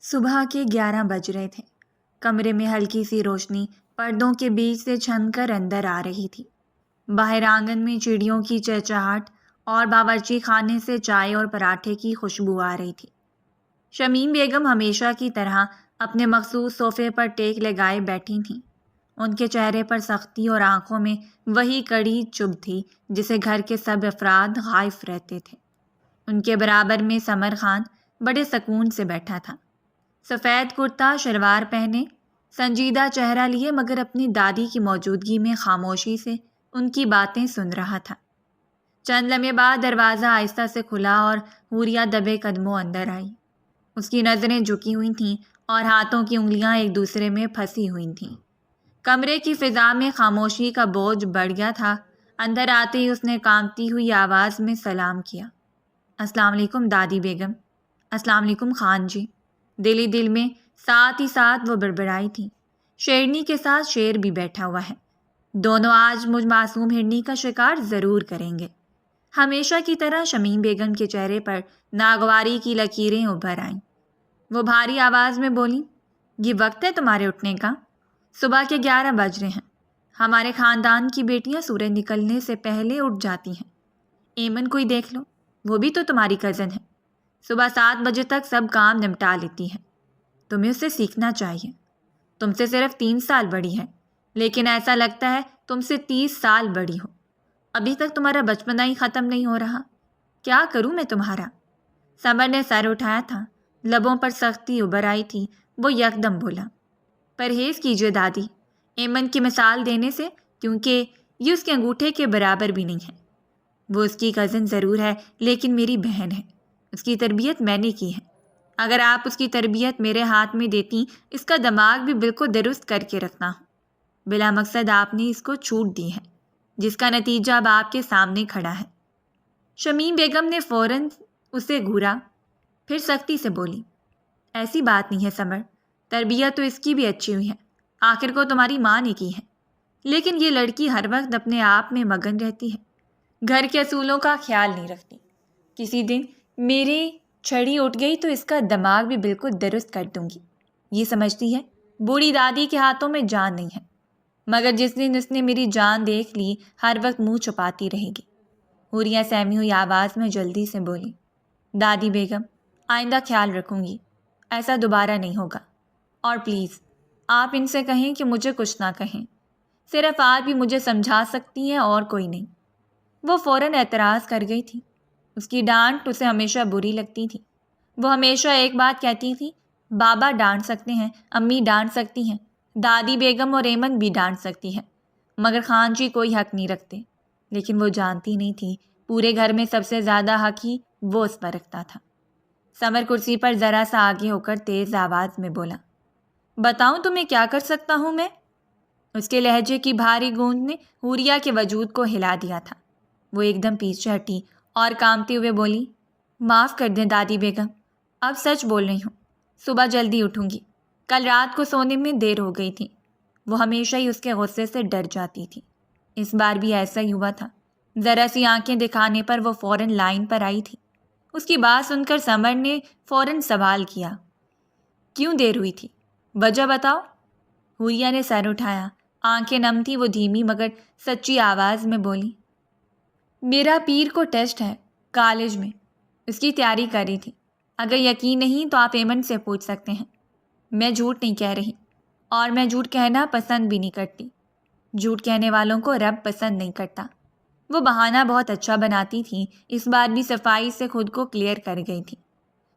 صبح کے 11 بج رہے تھے۔ کمرے میں ہلکی سی روشنی پردوں کے بیچ سے چھن کر اندر آ رہی تھی۔ باہر آنگن میں چڑیوں کی چہچہاہٹ اور باورچی خانے سے چائے اور پراٹھے کی خوشبو آ رہی تھی۔ شمیم بیگم ہمیشہ کی طرح اپنے مخصوص صوفے پر ٹیک لگائے بیٹھی تھیں۔ ان کے چہرے پر سختی اور آنکھوں میں وہی کڑی چبھ تھی جسے گھر کے سب افراد خائف رہتے تھے۔ ان کے برابر میں سمر خان بڑے سکون سے بیٹھا تھا، سفید کرتا شلوار پہنے، سنجیدہ چہرہ لیے، مگر اپنی دادی کی موجودگی میں خاموشی سے ان کی باتیں سن رہا تھا۔ چند لمحے بعد دروازہ آہستہ سے کھلا اور حوریہ دبے قدموں اندر آئی۔ اس کی نظریں جھکی ہوئی تھیں اور ہاتھوں کی انگلیاں ایک دوسرے میں پھنسی ہوئی تھیں۔ کمرے کی فضا میں خاموشی کا بوجھ بڑھ گیا تھا۔ اندر آتے ہی اس نے کانپتی ہوئی آواز میں سلام کیا۔ السلام علیکم دادی بیگم۔ السلام علیکم خان جی۔ دل ہی دل میں ساتھ ہی ساتھ وہ بڑبڑائی تھی، شیرنی کے ساتھ شیر بھی بیٹھا ہوا ہے، دونوں آج مجھ معصوم ہرنی کا شکار ضرور کریں گے۔ ہمیشہ کی طرح شمیم بیگم کے چہرے پر ناگواری کی لکیریں ابھر آئیں۔ وہ بھاری آواز میں بولی، یہ وقت ہے تمہارے اٹھنے کا؟ صبح کے 11 بج رہے ہیں۔ ہمارے خاندان کی بیٹیاں سورج نکلنے سے پہلے اٹھ جاتی ہیں۔ ایمن کو ہی دیکھ لو، وہ بھی تو تمہاری کزن ہے، صبح 7 بجے تک سب کام نمٹا لیتی ہے۔ تمہیں اس سے سیکھنا چاہیے۔ تم سے صرف 3 سال بڑی ہے، لیکن ایسا لگتا ہے تم سے 30 سال بڑی ہو۔ ابھی تک تمہارا بچپنا ہی ختم نہیں ہو رہا۔ کیا کروں میں تمہارا؟ سمر نے سر اٹھایا تھا، لبوں پر سختی ابھر آئی تھی۔ وہ یکدم بولا، پرہیز کیجیے دادی ایمن کی مثال دینے سے، کیونکہ یہ اس کے انگوٹھے کے برابر بھی نہیں ہے۔ وہ اس کی کزن ضرور ہے، لیکن میری بہن ہے۔ اس کی تربیت میں نے کی ہے۔ اگر آپ اس کی تربیت میرے ہاتھ میں دیتی، اس کا دماغ بھی بالکل درست کر کے رکھنا ہوں۔ بلا مقصد آپ نے اس کو چھوٹ دی ہے، جس کا نتیجہ اب آپ کے سامنے کھڑا ہے۔ شمیم بیگم نے فوراً اسے گھورا، پھر سختی سے بولی، ایسی بات نہیں ہے سمر، تربیت تو اس کی بھی اچھی ہوئی ہے، آخر کو تمہاری ماں نے کی ہے۔ لیکن یہ لڑکی ہر وقت اپنے آپ میں مگن رہتی ہے، گھر کے اصولوں کا خیال نہیں رکھتی۔ کسی دن میری چھڑی اٹھ گئی تو اس کا دماغ بھی بالکل درست کر دوں گی۔ یہ سمجھتی ہے بوڑھی دادی کے ہاتھوں میں جان نہیں ہے، مگر جس دن اس نے میری جان دیکھ لی ہر وقت منہ چھپاتی رہے گی۔ حوریہ سہمی ہوئی آواز میں جلدی سے بولی، دادی بیگم آئندہ خیال رکھوں گی، ایسا دوبارہ نہیں ہوگا۔ اور پلیز آپ ان سے کہیں کہ مجھے کچھ نہ کہیں، صرف آپ ہی مجھے سمجھا سکتی ہیں اور کوئی نہیں۔ وہ فوراً اعتراض کر گئی تھی۔ اس کی ڈانٹ اسے ہمیشہ بری لگتی تھی۔ وہ ہمیشہ ایک بات کہتی تھی، بابا ڈانٹ سکتے ہیں، امی ڈانٹ سکتی ہیں، دادی بیگم اور ایمن بھی ڈانٹ سکتی ہیں، مگر خان جی کوئی حق نہیں رکھتے۔ لیکن وہ جانتی نہیں تھی پورے گھر میں سب سے زیادہ حق ہی وہ اس پر رکھتا تھا۔ سمر کرسی پر ذرا سا آگے ہو کر تیز آواز میں بولا، بتاؤں تمہیں کیا کر سکتا ہوں میں؟ اس کے لہجے کی بھاری گونج نے حوریہ کے وجود کو ہلا دیا تھا۔ وہ ایک دم پیچھے ہٹی اور کانپتے ہوئے بولی، معاف کر دیں دادی بیگم، اب سچ بول رہی ہوں، صبح جلدی اٹھوں گی۔ کل رات کو سونے میں دیر ہو گئی تھی۔ وہ ہمیشہ ہی اس کے غصے سے ڈر جاتی تھی، اس بار بھی ایسا ہی ہوا تھا۔ ذرا سی آنکھیں دکھانے پر وہ فوراً لائن پر آئی تھی۔ اس کی بات سن کر سمر نے فوراً سوال کیا، کیوں دیر ہوئی تھی؟ وجہ بتاؤ۔ حوریہ نے سر اٹھایا، آنکھیں نم تھی۔ وہ دھیمی مگر سچی آواز میں بولی، میرا پیر کو ٹیسٹ ہے کالج میں، اس کی تیاری کر رہی تھی۔ اگر یقین نہیں تو آپ ایمن سے پوچھ سکتے ہیں۔ میں جھوٹ نہیں کہہ رہی، اور میں جھوٹ کہنا پسند بھی نہیں کرتی۔ جھوٹ کہنے والوں کو رب پسند نہیں کرتا۔ وہ بہانہ بہت اچھا بناتی تھی، اس بار بھی صفائی سے خود کو کلیئر کر گئی تھی۔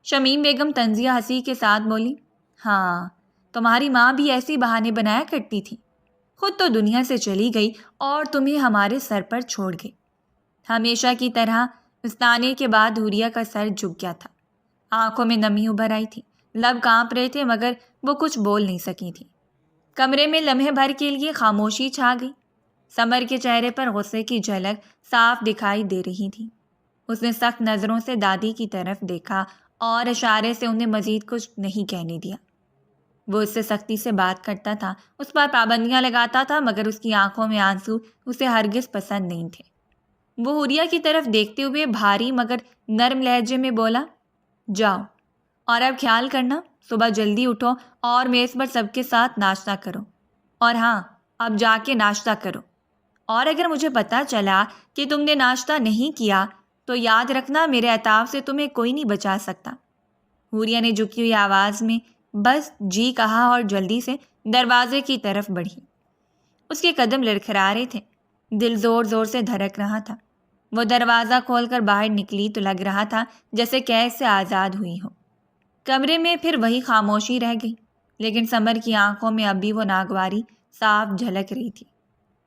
شمیم بیگم طنزیہ ہنسی کے ساتھ بولی، ہاں تمہاری ماں بھی ایسے بہانے بنایا کرتی تھی، خود تو دنیا سے چلی گئی اور تمہیں ہمارے سر پر چھوڑ گئی۔ ہمیشہ کی طرح اس تانے کے بعد حوریہ کا سر جھک گیا تھا، آنکھوں میں نمی ابھر آئی تھی، لب کانپ رہے تھے، مگر وہ کچھ بول نہیں سکی تھی۔ کمرے میں لمحے بھر کے لیے خاموشی چھا گئی۔ سمر کے چہرے پر غصے کی جھلک صاف دکھائی دے رہی تھی۔ اس نے سخت نظروں سے دادی کی طرف دیکھا اور اشارے سے انہیں مزید کچھ نہیں کہنے دیا۔ وہ اس سے سختی سے بات کرتا تھا، اس پر پابندیاں لگاتا تھا، مگر اس کی آنکھوں میں آنسو اسے ہرگز پسند نہیں تھے۔ وہ حوریہ کی طرف دیکھتے ہوئے بھاری مگر نرم لہجے میں بولا، جاؤ اور اب خیال کرنا، صبح جلدی اٹھو اور میز پر سب کے ساتھ ناشتہ کرو، اور ہاں اب جا کے ناشتہ کرو، اور اگر مجھے پتہ چلا کہ تم نے ناشتہ نہیں کیا تو یاد رکھنا میرے عتاب سے تمہیں کوئی نہیں بچا سکتا۔ حوریہ نے جھکی ہوئی آواز میں بس جی کہا اور جلدی سے دروازے کی طرف بڑھی۔ اس کے قدم لڑکھڑا رہے تھے، دل زور زور سے دھڑک رہا تھا۔ وہ دروازہ کھول کر باہر نکلی تو لگ رہا تھا جیسے قید سے آزاد ہوئی ہو۔ کمرے میں پھر وہی خاموشی رہ گئی، لیکن سمر کی آنکھوں میں اب بھی وہ ناگواری صاف جھلک رہی تھی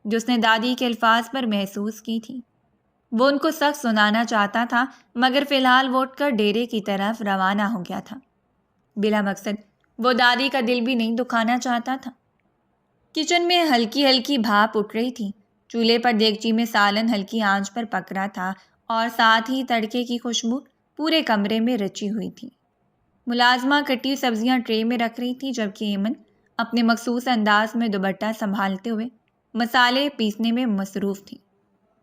جو اس نے دادی کے الفاظ پر محسوس کی تھی۔ وہ ان کو سخت سنانا چاہتا تھا مگر فی الحال وہ اٹھ کر ڈیرے کی طرف روانہ ہو گیا تھا۔ بلا مقصد وہ دادی کا دل بھی نہیں دکھانا چاہتا تھا۔ کچن میں ہلکی ہلکی بھاپ اٹھ رہی تھی، چولہے پر دیگچی میں سالن ہلکی آنچ پر پک رہا تھا اور ساتھ ہی تڑکے کی خوشبو پورے کمرے میں رچی ہوئی تھی۔ ملازمہ کٹی ہوئی سبزیاں ٹرے میں رکھ رہی تھی جبکہ ایمن اپنے مخصوص انداز میں دوپٹہ سنبھالتے ہوئے مسالے پیسنے میں مصروف تھی۔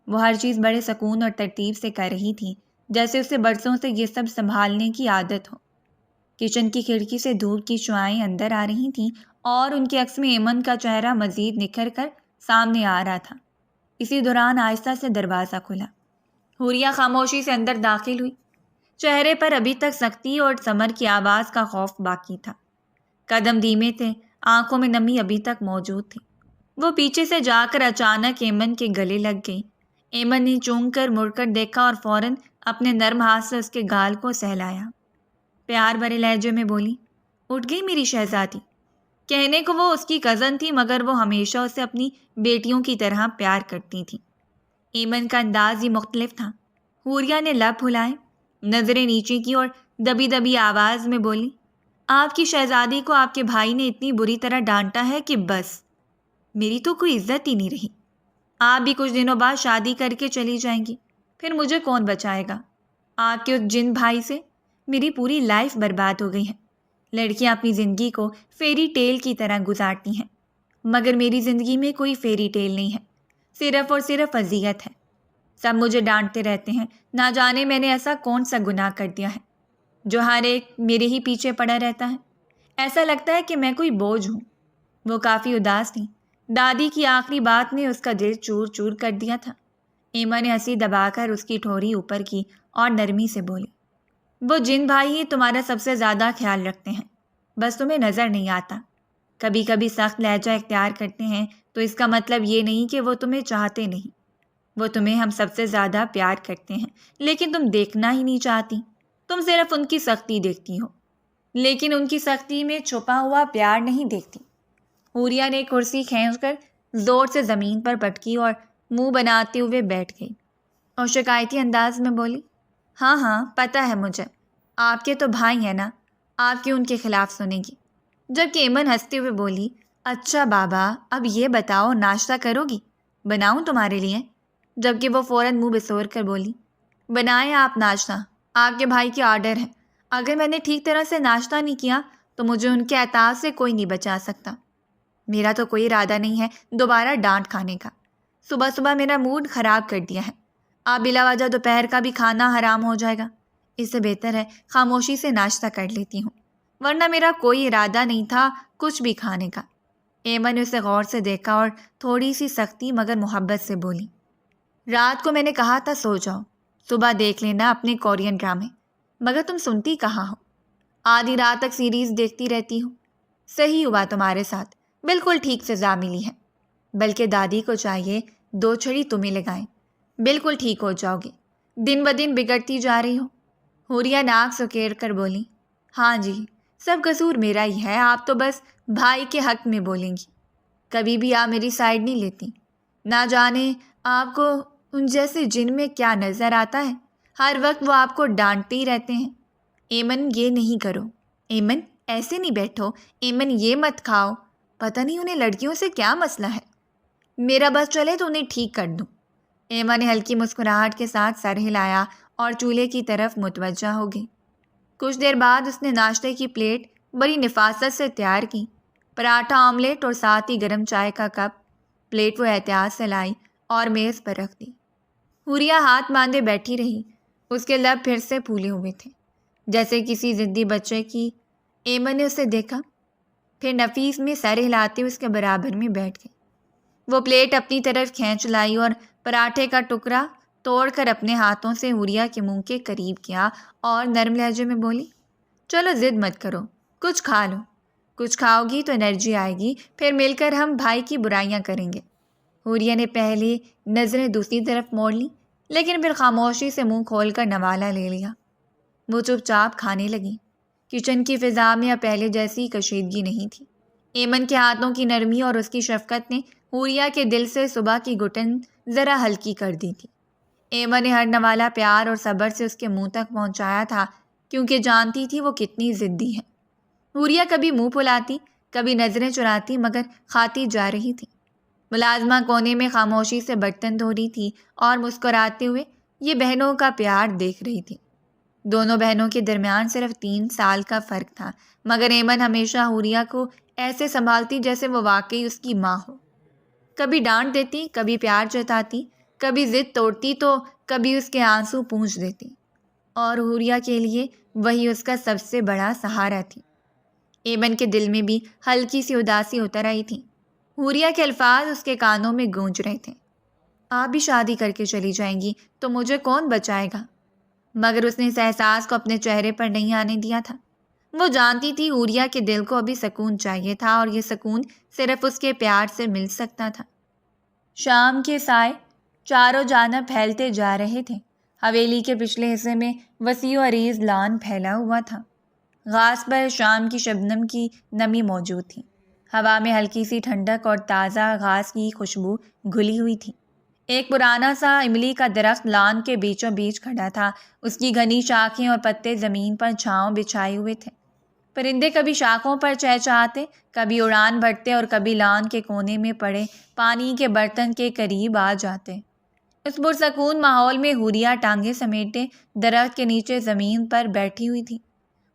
وہ ہر چیز بڑے سکون اور ترتیب سے کر رہی تھی جیسے اسے برسوں سے یہ سب سنبھالنے کی عادت ہو۔ کچن کی کھڑکی سے دھوپ کی شعاعیں اندر آ رہی تھیں اور ان کے عکس میں ایمن کا چہرہ مزید نکھر کر سامنے آ رہا تھا۔ اسی دوران آہستہ سے دروازہ کھلا۔ حوریہ خاموشی سے اندر داخل ہوئی، چہرے پر ابھی تک سختی اور سمر کی آواز کا خوف باقی تھا۔ قدم دھیمے تھے، آنکھوں میں نمی ابھی تک موجود تھی۔ وہ پیچھے سے جا کر اچانک ایمن کے گلے لگ گئی۔ ایمن نے چونک کر مڑ کر دیکھا اور فوراً اپنے نرم ہاتھ سے اس کے گال کو سہلایا۔ پیار بھرے لہجے میں بولی، اٹھ گئی میری شہزادی۔ کہنے کو وہ اس کی کزن تھی مگر وہ ہمیشہ اسے اپنی بیٹیوں کی طرح پیار کرتی تھی۔ ایمن کا انداز ہی مختلف تھا۔ حوریہ نے لب پھلائے، نظریں نیچے کی اور دبی دبی آواز میں بولی، آپ کی شہزادی کو آپ کے بھائی نے اتنی بری طرح ڈانٹا ہے کہ بس میری تو کوئی عزت ہی نہیں رہی۔ آپ بھی کچھ دنوں بعد شادی کر کے چلی جائیں گی، پھر مجھے کون بچائے گا؟ آپ کے اس جن بھائی سے میری پوری لائف برباد ہو گئی ہے۔ لڑکیاں اپنی زندگی کو فیری ٹیل کی طرح گزارتی ہیں مگر میری زندگی میں کوئی فیری ٹیل نہیں ہے، صرف اور صرف اذیت ہے۔ سب مجھے ڈانٹتے رہتے ہیں، نہ جانے میں نے ایسا کون سا گناہ کر دیا ہے جو ہر ایک میرے ہی پیچھے پڑا رہتا ہے۔ ایسا لگتا ہے کہ میں کوئی بوجھ ہوں۔ وہ کافی اداس تھی۔ دادی کی آخری بات نے اس کا دل چور چور کر دیا تھا۔ ایما نے ہنسی دبا کر اس کی ٹھوری اوپر کی اور نرمی سے بولی، وہ جن بھائی ہی تمہارا سب سے زیادہ خیال رکھتے ہیں، بس تمہیں نظر نہیں آتا۔ کبھی کبھی سخت لہجہ اختیار کرتے ہیں تو اس کا مطلب یہ نہیں کہ وہ تمہیں چاہتے نہیں، وہ تمہیں ہم سب سے زیادہ پیار کرتے ہیں لیکن تم دیکھنا ہی نہیں چاہتی۔ تم صرف ان کی سختی دیکھتی ہو لیکن ان کی سختی میں چھپا ہوا پیار نہیں دیکھتی۔ حوریہ نے کرسی کھینچ کر زور سے زمین پر پٹکی اور منہ بناتے ہوئے بیٹھ گئی اور شکایتی انداز میں بولی، ہاں ہاں پتہ ہے مجھے، آپ کے تو بھائی ہیں نا، آپ کیوں ان کے خلاف سنیں گی؟ جبکہ ایمن ہنستے ہوئے بولی، اچھا بابا اب یہ بتاؤ ناشتہ کرو گی؟ بناؤں تمہارے لیے؟ جبکہ وہ فوراً منہ بسور کر بولی، بنائیں آپ ناشتہ، آپ کے بھائی کی آرڈر ہے۔ اگر میں نے ٹھیک طرح سے ناشتہ نہیں کیا تو مجھے ان کے عطا سے کوئی نہیں بچا سکتا۔ میرا تو کوئی ارادہ نہیں ہے دوبارہ ڈانٹ کھانے کا۔ صبح صبح میرا موڈ خراب کر دیا ہے۔ آپ بلا وجہ دوپہر کا بھی کھانا حرام ہو جائے گا، اس سے بہتر ہے خاموشی سے ناشتہ کر لیتی ہوں، ورنہ میرا کوئی ارادہ نہیں تھا کچھ بھی کھانے کا۔ ایمن نے اسے غور سے دیکھا اور تھوڑی سی سختی مگر محبت سے بولی، رات کو میں نے کہا تھا سو جاؤ، صبح دیکھ لینا اپنے کورین ڈرامے، مگر تم سنتی کہاں ہو؟ آدھی رات تک سیریز دیکھتی رہتی ہوں۔ صحیح ہوا تمہارے ساتھ، بالکل ٹھیک سزا ملی ہے، بلکہ دادی کو چاہیے 2 چھڑی تمہیں لگائیں، بالکل ٹھیک ہو جاؤ گے، دن بدن بگڑتی جا رہی ہو۔ حوریہ ناک سکیڑ کر بولی، ہاں جی سب قصور میرا ہی ہے، آپ تو بس بھائی کے حق میں بولیں گی، کبھی بھی آپ میری سائیڈ نہیں لیتی۔ نہ جانے آپ کو ان جیسے جن میں کیا نظر آتا ہے، ہر وقت وہ آپ کو ڈانٹتے ہی رہتے ہیں۔ ایمن یہ نہیں کرو، ایمن ایسے نہیں بیٹھو، ایمن یہ مت کھاؤ، پتہ نہیں انہیں لڑکیوں سے کیا مسئلہ ہے، میرا بس چلے تو انہیں ٹھیک کر دوں۔ ایما نے ہلکی مسکراہٹ کے ساتھ سر ہلایا اور چولہے کی طرف متوجہ ہو گئی۔ کچھ دیر بعد اس نے ناشتے کی پلیٹ بڑی نفاست سے تیار کی، پراٹھا آملیٹ اور ساتھ ہی گرم چائے کا کپ۔ پلیٹ وہ احتیاط سے لائی اور میز پر رکھ دی۔ حوریہ ہاتھ باندھے بیٹھی رہی، اس کے لب پھر سے پھولے ہوئے تھے۔ جیسے کسی ضدی بچے کی۔ ایمن نے اسے دیکھا، پھر نفیس میں سر ہلاتے اس کے برابر میں بیٹھ گئی۔ وہ پلیٹ اپنی طرف کھینچ لائی اور پراٹھے کا ٹکڑا توڑ کر اپنے ہاتھوں سے حوریہ کے منہ کے قریب کیا اور نرم لہجے میں بولی، چلو ضد مت کرو، کچھ کھا لو، کچھ کھاؤ گی تو انرجی آئے گی، پھر مل کر ہم بھائی کی برائیاں کریں گے۔ حوریہ نے پہلے نظریں دوسری طرف موڑ لیں، لیکن پھر خاموشی سے منہ کھول کر نوالہ لے لیا۔ وہ چپ چاپ کھانے لگی۔ کچن کی فضا میں اب پہلے جیسی کشیدگی نہیں تھی۔ ایمن کے ہاتھوں کی نرمی اور اس کی شفقت نے حوریہ کے دل سے صبح کی گھٹن ذرا ہلکی کر دی تھی۔ ایمن نے ہر نوالہ پیار اور صبر سے اس کے منہ تک پہنچایا تھا، کیونکہ جانتی تھی وہ کتنی ضدی ہے۔ حوریہ کبھی منہ پھلاتی، کبھی نظریں چراتی، مگر کھاتی جا رہی تھی۔ ملازمہ کونے میں خاموشی سے برتن دھو رہی تھی اور مسکراتے ہوئے یہ بہنوں کا پیار دیکھ رہی تھی۔ دونوں بہنوں کے درمیان صرف 3 سال کا فرق تھا، مگر ایمن ہمیشہ حوریہ کو ایسے سنبھالتی جیسے وہ واقعی اس کی ماں ہو۔ کبھی ڈانٹ دیتی، کبھی پیار جتاتی، کبھی ضد توڑتی تو کبھی اس کے آنسو پونچھ دیتی، اور حوریہ کے لیے وہی اس کا سب سے بڑا سہارا تھی۔ ایمن کے دل میں بھی ہلکی سی اداسی اتر آئی تھی۔ حوریہ کے الفاظ اس کے کانوں میں گونج رہے تھے، آپ بھی شادی کر کے چلی جائیں گی تو مجھے کون بچائے گا؟ مگر اس نے اس احساس کو اپنے چہرے پر نہیں آنے دیا تھا۔ وہ جانتی تھی حوریہ کے دل کو ابھی سکون چاہیے تھا، اور یہ سکون صرف اس کے پیار سے مل سکتا تھا۔ شام کے سائے چاروں جانب پھیلتے جا رہے تھے۔ حویلی کے پچھلے حصے میں وسیع و عریض لان پھیلا ہوا تھا۔ گھاس پر شام کی شبنم کی نمی موجود تھی۔ ہوا میں ہلکی سی ٹھنڈک اور تازہ گھاس کی خوشبو گھلی ہوئی تھی۔ ایک پرانا سا املی کا درخت لان کے بیچوں بیچ کھڑا تھا۔ اس کی گھنی شاخیں اور پتے زمین پر چھاؤں بچھائے ہوئے تھے۔ پرندے کبھی شاخوں پر چہچہاتے، کبھی اڑان بھرتے اور کبھی لان کے کونے میں پڑے پانی کے برتن کے قریب آ جاتے۔ اس پرسکون ماحول میں حوریہ ٹانگیں سمیٹے درخت کے نیچے زمین پر بیٹھی ہوئی تھی۔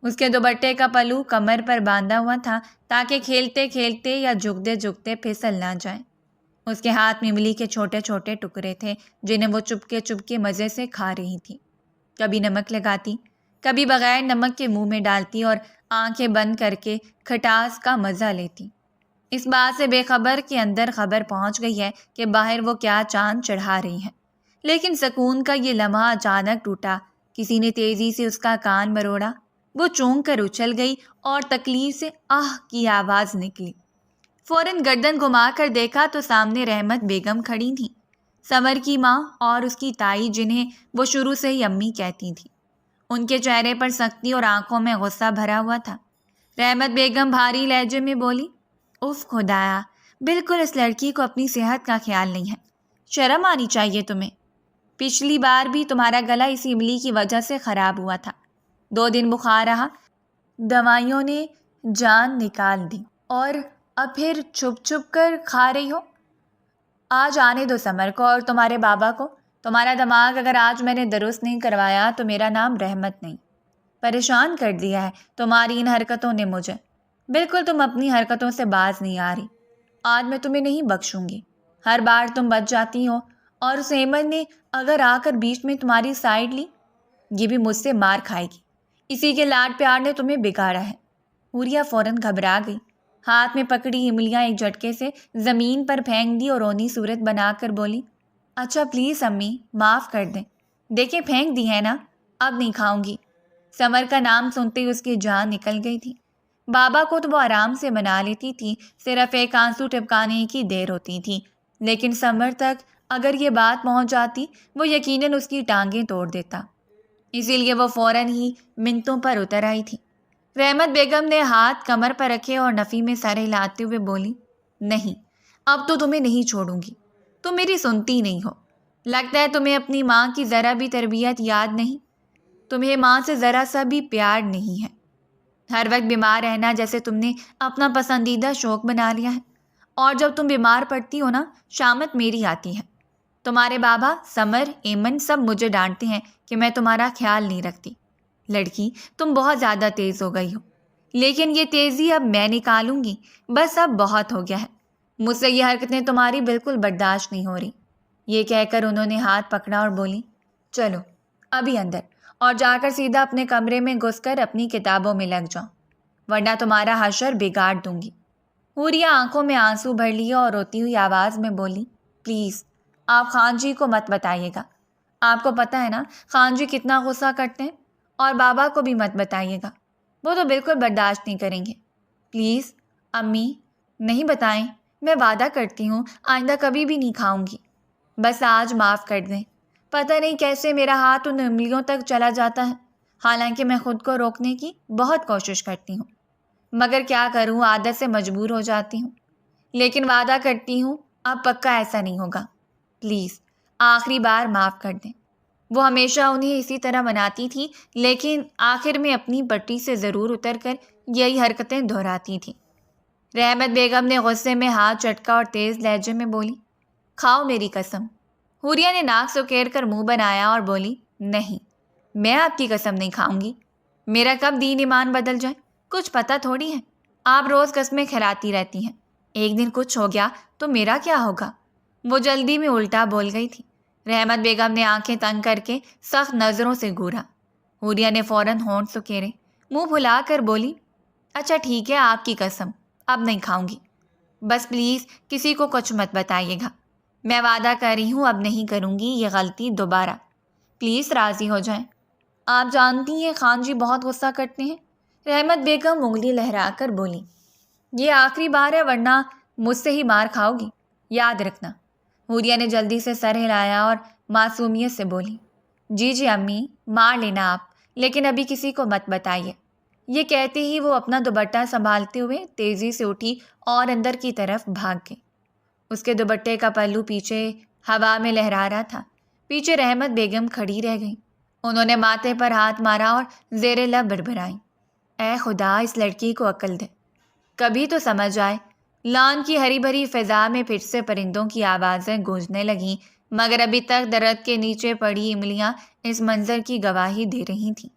اس کے دوپٹے کا پلو کمر پر باندھا ہوا تھا تاکہ کھیلتے کھیلتے یا جھکتے جھکتے پھسل نہ جائے۔ اس کے ہاتھ میں املی کے چھوٹے چھوٹے ٹکڑے تھے جنہیں وہ چپکے مزے سے کھا رہی تھی۔ کبھی نمک لگاتی، کبھی بغیر نمک کے منہ میں ڈالتی اور آنکھیں بند کر کے کھٹاس کا مزہ لیتی، اس بات سے بے خبر کہ اندر خبر پہنچ گئی ہے کہ باہر وہ کیا چاند چڑھا رہی ہیں۔ لیکن سکون کا یہ لمحہ اچانک ٹوٹا۔ کسی نے تیزی سے اس کا کان مروڑا۔ وہ چونک کر اچھل گئی اور تکلیف سے آہ کی آواز نکلی۔ فوراً گردن گھما کر دیکھا تو سامنے رحمت بیگم کھڑی تھیں، سمر کی ماں اور اس کی تائی، جنہیں وہ شروع سے ہی امی کہتی تھیں۔ ان کے چہرے پر سختی اور آنکھوں میں غصہ بھرا ہوا تھا۔ رحمت بیگم بھاری لہجے میں بولی، اف خدایا، بالکل اس لڑکی کو اپنی صحت کا خیال نہیں ہے، شرم آنی چاہیے تمہیں۔ پچھلی بار بھی تمہارا گلا اسی املی کی وجہ سے خراب ہوا تھا۔ 2 دن بخار رہا، دوائیوں نے جان نکال دی، اور اب پھر چھپ چھپ کر کھا رہی ہو۔ آج آنے دو سمر کو اور تمہارے بابا کو۔ تمہارا دماغ اگر آج میں نے درست نہیں کروایا تو میرا نام رحمت نہیں۔ پریشان کر دیا ہے تمہاری ان حرکتوں نے مجھے۔ بالکل تم اپنی حرکتوں سے باز نہیں آ رہی۔ آج میں تمہیں نہیں بخشوں گی۔ ہر بار تم بچ جاتی ہو، اور اس ایمن نے اگر آ کر بیچ میں تمہاری سائڈ لی، یہ بھی مجھ سے مار کھائے گی۔ اسی کے لاڈ پیار نے تمہیں بگاڑا ہے۔ حوریہ فوراً گھبرا گئی۔ ہاتھ میں پکڑی املیاں ایک جھٹکے سے زمین پر پھینک دی اور رونی صورت بنا کر بولی، اچھا پلیز امی، معاف کر دیں۔ دیکھیں پھینک دی ہے نا، اب نہیں کھاؤں گی۔ سمر کا نام سنتے ہی اس کی جان نکل گئی تھی۔ بابا کو تو وہ آرام سے منا لیتی تھی، صرف ایک آنسو ٹپکانے کی دیر ہوتی تھی، لیکن سمر تک اگر یہ بات پہنچ جاتی وہ یقیناً اس کی ٹانگیں توڑ دیتا۔ اسی لیے وہ فوراً ہی منتوں پر اتر آئی تھی۔ رحمت بیگم نے ہاتھ کمر پر رکھے اور نفی میں سر ہلاتے ہوئے بولی، نہیں، اب تو تمہیں نہیں چھوڑوں گی۔ تم میری سنتی نہیں ہو۔ لگتا ہے تمہیں اپنی ماں کی ذرا بھی تربیت یاد نہیں، تمہیں ماں سے ذرا سا بھی پیار نہیں ہے۔ ہر وقت بیمار رہنا جیسے تم نے اپنا پسندیدہ شوق بنا لیا ہے، اور جب تم بیمار پڑتی ہو نا، شامت میری آتی ہے۔ تمہارے بابا، سمر، ایمن سب مجھے ڈانٹتے ہیں کہ میں تمہارا خیال نہیں رکھتی۔ لڑکی، تم بہت زیادہ تیز ہو گئی ہو، لیکن یہ تیزی اب میں نکالوں گی، بس اب بہت ہو گیا ہے۔ مجھ سے یہ حرکتیں تمہاری بالکل برداشت نہیں ہو رہی۔ یہ کہہ کر انہوں نے ہاتھ پکڑا اور بولی، چلو ابھی اندر، اور جا کر سیدھا اپنے کمرے میں گھس کر اپنی کتابوں میں لگ جاؤ، ورنہ تمہارا حشر بگاڑ دوں گی۔ حوریہ آنکھوں میں آنسو بھر لیے اور روتی ہوئی آواز میں بولی، پلیز آپ خان جی کو مت بتائیے گا، آپ کو پتہ ہے نا خان جی کتنا غصہ کرتے ہیں، اور بابا کو بھی مت بتائیے گا، وہ تو بالکل برداشت نہیں کریں گے۔ پلیز امی نہیں بتائیں، میں وعدہ کرتی ہوں آئندہ کبھی بھی نہیں کھاؤں گی، بس آج معاف کر دیں۔ پتہ نہیں کیسے میرا ہاتھ ان انگلیوں تک چلا جاتا ہے، حالانکہ میں خود کو روکنے کی بہت کوشش کرتی ہوں، مگر کیا کروں، عادت سے مجبور ہو جاتی ہوں۔ لیکن وعدہ کرتی ہوں اب پکا ایسا نہیں ہوگا، پلیز آخری بار معاف کر دیں۔ وہ ہمیشہ انہیں اسی طرح مناتی تھی، لیکن آخر میں اپنی پٹی سے ضرور اتر کر یہی حرکتیں دہراتی تھیں۔ رحمت بیگم نے غصے میں ہاتھ چٹکا اور تیز لہجے میں بولی، کھاؤ میری قسم۔ حوریہ نے ناک سکیڑ کر منہ بنایا اور بولی، نہیں، میں آپ کی قسم نہیں کھاؤں گی، میرا کب دین ایمان بدل جائے کچھ پتہ تھوڑی ہے، آپ روز قسمیں کھلاتی رہتی ہیں، ایک دن کچھ ہو گیا تو میرا کیا ہوگا؟ وہ جلدی میں الٹا بول گئی تھی۔ رحمت بیگم نے آنکھیں تنگ کر کے سخت نظروں سے گھورا۔ حوریہ نے فوراً ہونٹ سکیڑے، منہ پھلا کر بولی، اچھا ٹھیک ہے آپ کی قسم، اب نہیں کھاؤں گی، بس پلیز کسی کو کچھ مت بتائیے گا، میں وعدہ کر رہی ہوں اب نہیں کروں گی یہ غلطی دوبارہ، پلیز راضی ہو جائیں۔ آپ جانتی ہیں خان جی بہت غصہ کرتے ہیں۔ رحمت بیگم انگلی لہرا کر بولی، یہ آخری بار ہے ورنہ مجھ سے ہی مار کھاؤ گی، یاد رکھنا۔ حوریہ نے جلدی سے سر ہلایا اور معصومیت سے بولی، جی جی امی مار لینا آپ، لیکن ابھی کسی کو مت بتائیے۔ یہ کہتے ہی وہ اپنا دوپٹہ سنبھالتے ہوئے تیزی سے اٹھی اور اندر کی طرف بھاگ گئی۔ اس کے دوپٹے کا پلو پیچھے ہوا میں لہرا رہا تھا۔ پیچھے رحمت بیگم کھڑی رہ گئی۔ انہوں نے ماتھے پر ہاتھ مارا اور زیر لب بڑبڑائیں، اے خدا اس لڑکی کو عقل دے، کبھی تو سمجھ آئے۔ لان کی ہری بھری فضا میں پھر سے پرندوں کی آوازیں گونجنے لگیں، مگر ابھی تک درخت کے نیچے پڑی املیاں اس منظر کی گواہی دے رہی تھیں۔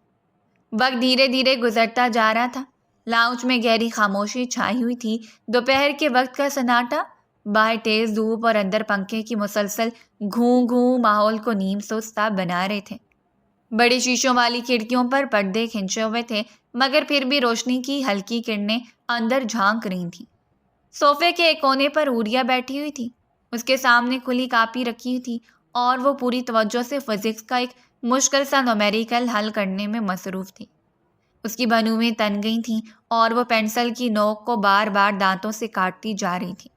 وقت دھیرے دھیرے گزرتا جا رہا تھا۔ لاؤنج میں گہری خاموشی چھائی ہوئی تھی۔ دوپہر کے وقت کا سناٹا، باہر تیز دھوپ اور اندر پنکھے کی مسلسل گھوں گھوں ماحول کو نیم سوزتا بنا رہے تھے۔ بڑی شیشوں والی کھڑکیوں پر پردے کھنچے ہوئے تھے، مگر پھر بھی روشنی کی ہلکی کرنیں اندر جھانک رہی تھیں۔ صوفے کے ایک کونے پر حوریہ بیٹھی ہوئی تھی۔ اس کے سامنے کھلی کاپی رکھی ہوئی تھی اور وہ پوری توجہ سے فزکس کا ایک مشکل سا نومیریکل حل کرنے میں مصروف تھی۔ اس کی بھنویں تن گئی تھیں اور وہ پینسل کی نوک کو بار بار دانتوں سے کاٹتی جا رہی تھی۔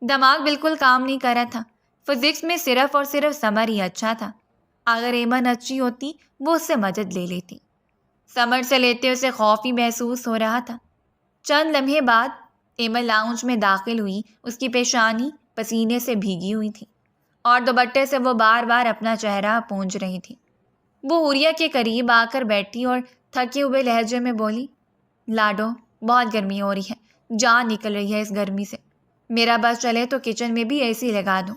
دماغ بالکل کام نہیں کر رہا تھا۔ فزکس میں صرف اور صرف سمر ہی اچھا تھا۔ اگر ایمن اچھی ہوتی وہ اس سے مدد لے لیتی۔ سمر سے لیتے اسے خوف ہی محسوس ہو رہا تھا۔ چند لمحے بعد ایمن لاؤنج میں داخل ہوئی۔ اس کی پیشانی پسینے سے بھیگی ہوئی تھی اور دوپٹے سے وہ بار بار اپنا چہرہ پونجھ رہی تھی۔ وہ حوریہ کے قریب آ کر بیٹھی اور تھکے ہوئے لہجے میں بولی، لاڈو بہت گرمی ہو رہی ہے، جان نکل رہی ہے اس گرمی سے، میرا بس چلے تو کچن میں بھی اے سی لگا دوں،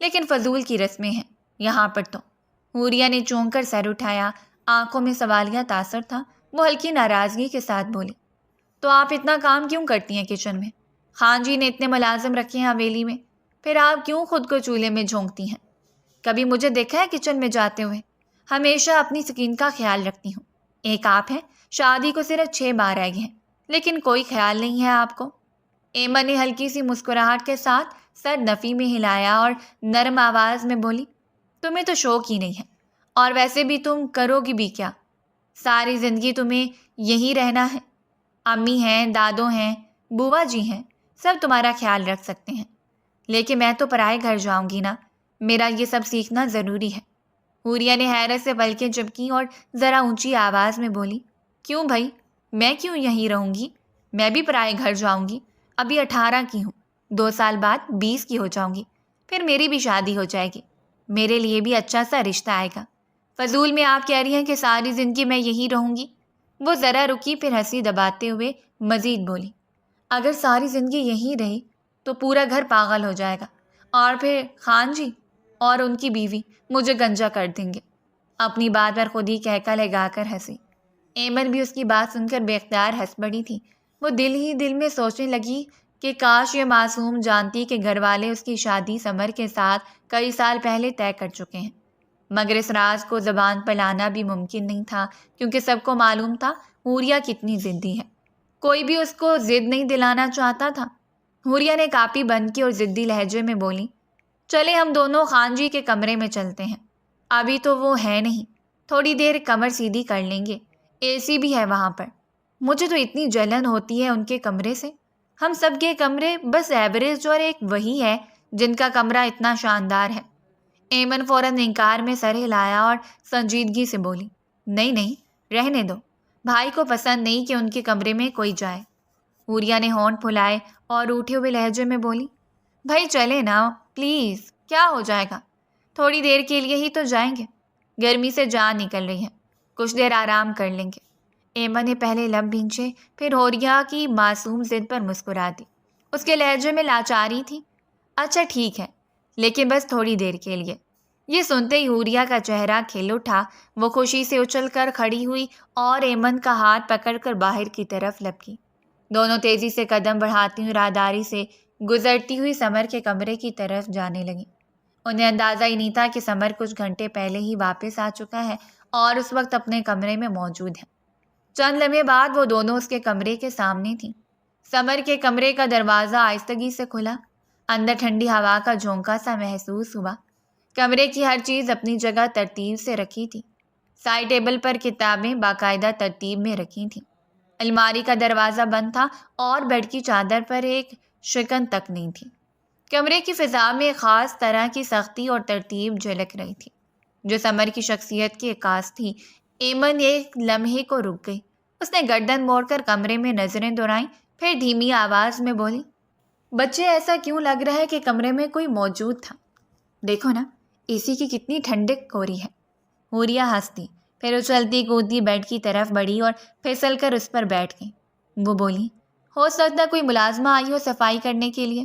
لیکن فضول کی رسمیں ہیں یہاں پر تو۔ حوریہ نے چونک کر سر اٹھایا، آنکھوں میں سوالیہ تاثر تھا۔ وہ ہلکی ناراضگی کے ساتھ بولی، تو آپ اتنا کام کیوں کرتی ہیں کچن میں؟ خان جی نے اتنے ملازم رکھے ہیں حویلی میں، پھر آپ کیوں خود کو چولہے میں جھونکتی ہیں؟ کبھی مجھے دیکھا ہے کچن میں جاتے ہوئے؟ ہمیشہ اپنی سکین کا خیال رکھتی ہوں۔ ایک آپ ہیں، شادی کو صرف 6 ماہ رہ گئے ہیں، لیکن کوئی خیال نہیں ہے آپ کو۔ ایمن نے ہلکی سی مسکراہٹ کے ساتھ سر نفی میں ہلایا اور نرم آواز میں بولی، تمہیں تو شوق ہی نہیں ہے، اور ویسے بھی تم کرو گی بھی کیا؟ ساری زندگی تمہیں یہیں رہنا ہے۔ امی ہیں، دادو ہیں، بوا جی ہیں، سب تمہارا خیال رکھ سکتے ہیں، لیکن میں تو پرائے گھر جاؤں گی نا، میرا یہ سب سیکھنا ضروری ہے۔ حوریہ نے حیرت سے پلکیں جھپکیں اور ذرا اونچی آواز میں بولی، کیوں بھائی، میں کیوں یہیں رہوں گی؟ میں بھی پرائے گھر جاؤں گی، ابھی 18 کی ہوں، 2 سال بعد 20 کی ہو جاؤں گی، پھر میری بھی شادی ہو جائے گی، میرے لیے بھی اچھا سا رشتہ آئے گا۔ فضول میں آپ کہہ رہی ہیں کہ ساری زندگی میں یہیں رہوں گی؟ وہ ذرا رکی، پھر ہنسی دباتے ہوئے مزید بولی، اگر ساری زندگی یہیں رہی تو پورا گھر پاگل ہو جائے گا، اور پھر خان جی اور ان کی بیوی مجھے گنجا کر دیں گے۔ اپنی بات پر خود ہی کہکا لگا کر ہنسی۔ ایمن بھی اس کی بات سن کر بے اختیار ہنس پڑی تھی۔ وہ دل ہی دل میں سوچنے لگی کہ کاش یہ معصوم جانتی کہ گھر والے اس کی شادی سمر کے ساتھ کئی سال پہلے طے کر چکے ہیں۔ مگر اس راز کو زبان پر لانا بھی ممکن نہیں تھا، کیونکہ سب کو معلوم تھا حوریہ کتنی ضدی ہے۔ کوئی بھی اس کو ضد نہیں دلانا چاہتا تھا۔ حوریہ نے کاپی بند کی اور ضدی لہجے میں بولی، چلے ہم دونوں خان جی کے کمرے میں چلتے ہیں، ابھی تو وہ ہے نہیں، تھوڑی دیر کمر سیدھی کر لیں گے، اے سی بھی ہے وہاں پر۔ مجھے تو اتنی جلن ہوتی ہے ان کے کمرے سے، ہم سب کے کمرے بس ایوریج اور ایک وہی ہے جن کا کمرہ اتنا شاندار ہے۔ ایمن فوراً انکار میں سر ہلایا اور سنجیدگی سے بولی، نہیں نہیں، رہنے دو، بھائی کو پسند نہیں کہ ان کے کمرے میں کوئی جائے۔ حوریہ نے ہونٹ پھلائے اور روٹھے ہوئے لہجے میں بولی، بھائی چلے نا پلیز، کیا ہو جائے گا، تھوڑی دیر کے لیے ہی تو جائیں گے، گرمی سے جان نکل رہی ہے، کچھ دیر آرام کر لیں گے۔ ایمن نے پہلے لب بھینچے، پھر حوریہ کی معصوم ضد پر مسکرا دی۔ اس کے لہجے میں لاچاری تھی۔ اچھا ٹھیک ہے، لیکن بس تھوڑی دیر کے لیے۔ یہ سنتے ہی حوریہ کا چہرہ کھل اٹھا، وہ خوشی سے اچھل کر کھڑی ہوئی اور ایمن کا ہاتھ پکڑ کر باہر کی طرف لپکی۔ دونوں تیزی سے قدم بڑھاتی ہوئی راہداری سے گزرتی ہوئی سمر کے کمرے کی طرف جانے لگیں۔ انہیں اندازہ ہی نہیں تھا کہ سمر کچھ گھنٹے پہلے ہی واپس آ چکا ہے اور اس وقت اپنے کمرے میں موجود ہے۔ چند لمحے بعد وہ دونوں اس کے کمرے کے سامنے تھیں۔ سمر کے کمرے کا دروازہ آہستگی سے کھلا، اندر ٹھنڈی ہوا کا جھونکا سا محسوس ہوا۔ کمرے کی ہر چیز اپنی جگہ ترتیب سے رکھی تھی۔ سائڈ ٹیبل پر کتابیں باقاعدہ ترتیب میں رکھی تھیں۔ الماری کا دروازہ بند تھا اور بیڈ کی چادر پر ایک شکن تک نہیں تھی۔ کمرے کی فضا میں خاص طرح کی سختی اور ترتیب جھلک رہی تھی، جو سمر کی شخصیت کی عکاس تھی۔ ایمن ایک لمحے کو رک گئی۔ اس نے گردن موڑ کر کمرے میں نظریں دورائیں، پھر دھیمی آواز میں بولی، بچے ایسا کیوں لگ رہا ہے کہ کمرے میں کوئی موجود تھا؟ دیکھو نا، اے سی کی کتنی ٹھنڈک ہو رہی ہے۔ حوریہ ہنستی، پھر اچھلتی کودتی بیڈ کی طرف بڑھی اور پھسل کر اس پر بیٹھ گئی۔ وہ بولی، ہو سکتا کوئی ملازمہ آئی ہو صفائی کرنے کے لیے،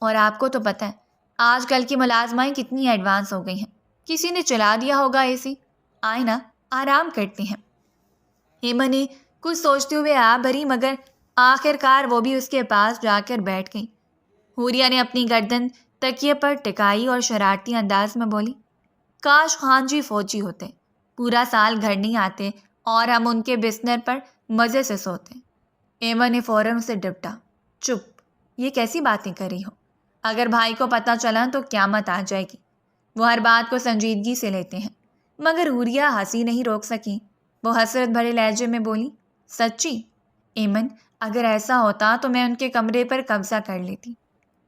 اور آپ کو تو پتہ ہے آج کل کی ملازمائیں کتنی ایڈوانس ہو گئی ہیں، کسی نے چلا دیا ہوگا اے سی، آئے نا آرام کرتے ہیں۔ ایمن نے کچھ سوچتے ہوئے بھری، مگر آخر کار وہ بھی اس کے پاس جا کر بیٹھ گئی۔ حوریہ نے اپنی گردن تکیے پر ٹکائی اور شرارتی انداز میں بولی، کاش خان جی فوجی ہوتے، پورا سال گھر نہیں آتے اور ہم ان کے بستر پر مزے سے سوتے۔ ایمن نے فوراً اسے ڈپٹا، چپ، یہ کیسی باتیں کر رہی ہو؟ اگر بھائی کو پتہ چلا تو قیامت آ جائے گی۔ وہ ہر بات کو سنجیدگی سے لیتے ہیں۔ مگر حوریہ ہنسی نہیں روک سکی۔ وہ حسرت بھرے لہجے میں بولی، سچی؟ ایمن، اگر ایسا ہوتا تو میں ان کے کمرے پر قبضہ کر لیتی،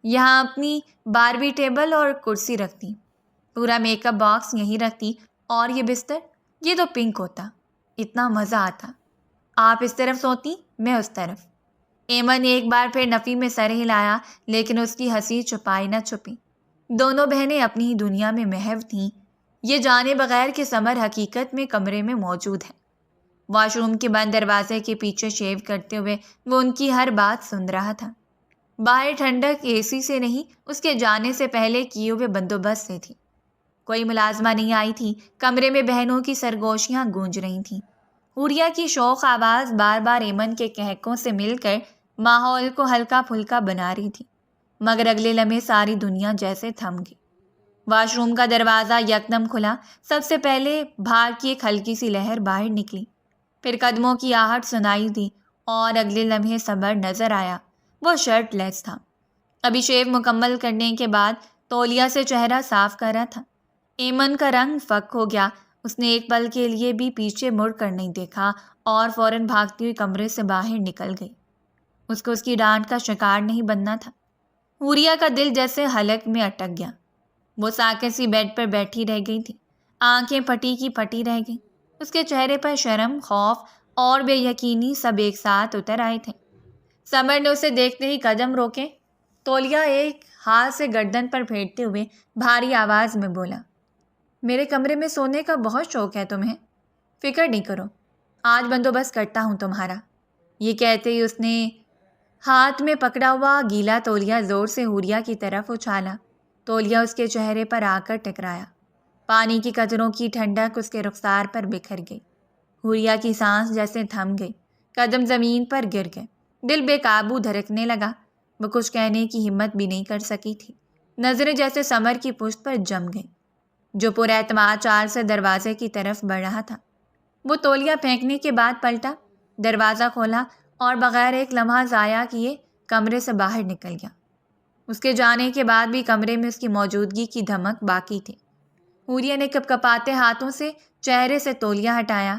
یہاں اپنی باربی ٹیبل اور کرسی رکھتی، پورا میک اپ باکس یہیں رکھتی، اور یہ بستر، یہ تو پنک ہوتا، اتنا مزہ آتا۔ آپ اس طرف سوتی، میں اس طرف۔ ایمن نے ایک بار پھر نفی میں سر ہلایا، لیکن اس کی ہنسی چھپائی نہ چھپی۔ دونوں بہنیں اپنی ہی دنیا میں محو تھیں، یہ جانے بغیر کہ سمر حقیقت میں کمرے میں موجود ہے۔ واش روم کے بند دروازے کے پیچھے شیو کرتے ہوئے وہ ان کی ہر بات سن رہا تھا۔ باہر ٹھنڈک اے سی سے نہیں، اس کے جانے سے پہلے کیے ہوئے بندوبست سے تھی۔ کوئی ملازمہ نہیں آئی تھی۔ کمرے میں بہنوں کی سرگوشیاں گونج رہی تھیں۔ حوریہ کی شوق آواز بار بار ایمن کے قہقوں سے مل کر ماحول کو ہلکا پھلکا بنا رہی تھی، مگر اگلے لمحے ساری دنیا جیسے تھم گئی۔ واش روم کا دروازہ یکدم کھلا۔ سب سے پہلے بھار کی ایک ہلکی سی لہر باہر نکلی، پھر قدموں کی آہٹ سنائی دی، اور اگلے لمحے صبر نظر آیا۔ وہ شرٹ لیس تھا، ابھی شیو مکمل کرنے کے بعد تولیہ سے چہرہ صاف کر رہا تھا۔ ایمن کا رنگ فک ہو گیا۔ اس نے ایک پل کے لیے بھی پیچھے مڑ کر نہیں دیکھا اور فوراً بھاگتی ہوئی کمرے سے باہر نکل گئی۔ اس کو اس کی ڈانٹ کا شکار نہیں بننا تھا۔ حوریہ کا دل جیسے حلق میں اٹک گیا۔ وہ ساکت سی بیڈ پر بیٹھی رہ گئی تھی، آنکھیں پھٹی کی پھٹی رہ گئیں۔ اس کے چہرے پر شرم، خوف اور بے یقینی سب ایک ساتھ اتر آئے تھے۔ سمر نے اسے دیکھتے ہی قدم روکے۔ تولیہ ایک ہاتھ سے گردن پر پھیرتے ہوئے بھاری آواز میں بولا، میرے کمرے میں سونے کا بہت شوق ہے تمہیں، فکر نہیں کرو، آج بندوبست کرتا ہوں تمہارا۔ یہ کہتے ہی اس نے ہاتھ میں پکڑا ہوا گیلا تولیہ زور سے حوریہ کی طرف اچھالا۔ تولیہ اس کے چہرے پر آ کر ٹکرایا۔ پانی کی قطروں کی ٹھنڈک اس کے رخسار پر بکھر گئی۔ حوریہ کی سانس جیسے تھم گئی، قدم زمین پر گر گئے، دل بے قابو دھڑکنے لگا۔ وہ کچھ کہنے کی ہمت بھی نہیں کر سکی تھی۔ نظریں جیسے سمر کی پشت پر جم گئیں۔ جو پراعتماد چال سے دروازے کی طرف بڑھ رہا تھا۔ وہ تولیہ پھینکنے کے بعد پلٹا، دروازہ کھولا اور بغیر ایک لمحہ ضائع کیے کمرے سے باہر نکل گیا۔ اس کے جانے کے بعد بھی کمرے میں اس کی موجودگی کی دھمک باقی تھی۔ حوریہ نے کپ کپاتے ہاتھوں سے چہرے سے تولیہ ہٹایا۔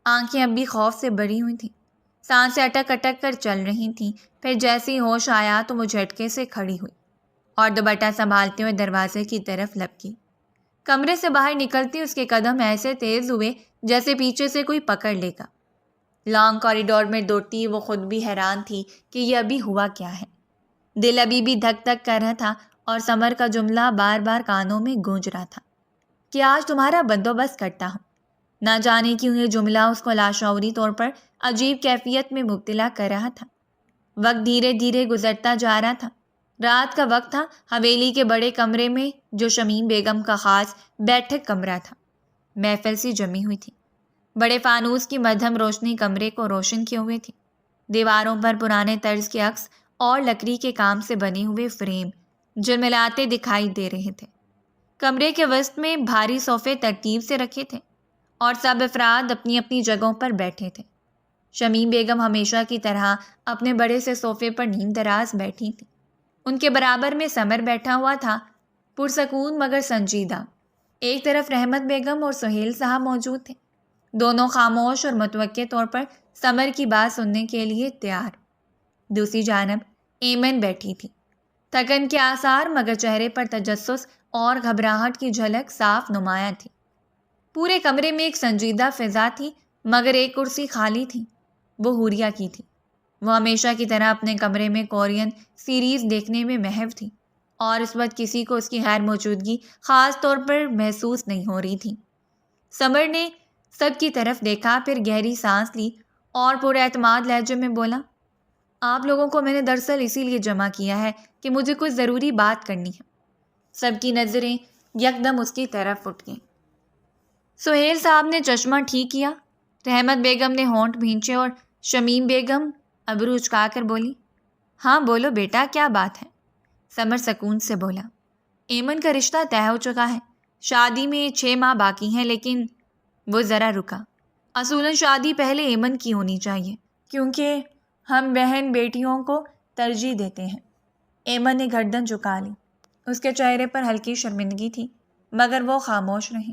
آنکھیں اب بھی خوف سے بھری ہوئی تھیں، سانسیں اٹک اٹک کر چل رہی تھیں۔ پھر جیسے ہی ہوش آیا تو وہ جھٹکے سے کھڑی ہوئی اور دوپٹہ سنبھالتے ہوئے دروازے کی طرف لپکی۔ کمرے سے باہر نکلتی اس کے قدم ایسے تیز ہوئے جیسے پیچھے سے کوئی پکڑ لے گا۔ لانگ کوریڈور میں دوڑتی وہ خود بھی حیران تھی کہ یہ ابھی ہوا کیا ہے۔ دل ابھی بھی دھک دھک کر رہا تھا اور سمر کا جملہ بار بار کانوں میں گونج رہا تھا کہ آج تمہارا بندوبست کرتا ہوں۔ نہ جانے کیوں یہ جملہ اس کو لاشعوری طور پر عجیب کیفیت میں مبتلا کر رہا تھا۔ وقت دھیرے دھیرے گزرتا جا رہا تھا۔ رات کا وقت تھا، حویلی کے بڑے کمرے میں جو شمیم بیگم کا خاص بیٹھک کمرہ تھا، محفل سی جمی ہوئی تھی۔ بڑے فانوس کی مدھم روشنی کمرے کو روشن کیے ہوئے تھی۔ دیواروں پر پرانے طرز کے عکس اور لکڑی کے کام سے بنے ہوئے فریم جلملاتے دکھائی دے رہے تھے۔ کمرے کے وسط میں بھاری صوفے ترتیب سے رکھے تھے اور سب افراد اپنی اپنی جگہوں پر بیٹھے تھے۔ شمیم بیگم ہمیشہ کی طرح اپنے بڑے سے صوفے پر نیم دراز بیٹھی تھی۔ ان کے برابر میں سمر بیٹھا ہوا تھا، پرسکون مگر سنجیدہ۔ ایک طرف رحمت بیگم اور سہیل صاحب موجود تھے، دونوں خاموش اور متوقع طور پر سمر کی بات سننے کے لیے تیار۔ دوسری جانب ایمن بیٹھی تھی، تھکن کے آثار مگر چہرے پر تجسس اور گھبراہٹ کی جھلک صاف نمایاں تھی۔ پورے کمرے میں ایک سنجیدہ فضا تھی مگر ایک کرسی خالی تھی، وہ حوریہ کی تھی۔ وہ ہمیشہ کی طرح اپنے کمرے میں کورین سیریز دیکھنے میں محو تھی اور اس وقت کسی کو اس کی غیر موجودگی خاص طور پر محسوس نہیں ہو رہی تھی۔ سمر نے سب کی طرف دیکھا، پھر گہری سانس لی اور پورے اعتماد لہجے میں بولا، آپ لوگوں کو میں نے دراصل اسی لیے جمع کیا ہے کہ مجھے کوئی ضروری بات کرنی ہے۔ سب کی نظریں یکدم اس کی طرف اٹھ گئیں۔ سہیل صاحب نے چشمہ ٹھیک کیا، رحمت بیگم نے ہونٹ بھینچے اور شمیم بیگم ابرو اچکا کر بولی، ہاں بولو بیٹا، کیا بات ہے؟ سمر سکون سے بولا، ایمن کا رشتہ طے ہو چکا ہے، شادی میں 6 ماہ باقی ہیں۔ لیکن وہ ذرا رکا، اصولاً شادی پہلے ایمن کی ہونی چاہیے کیونکہ ہم بہن بیٹیوں کو ترجیح دیتے ہیں۔ ایمن نے گردن جھکا لی، اس کے چہرے پر ہلکی شرمندگی تھی مگر وہ خاموش رہی۔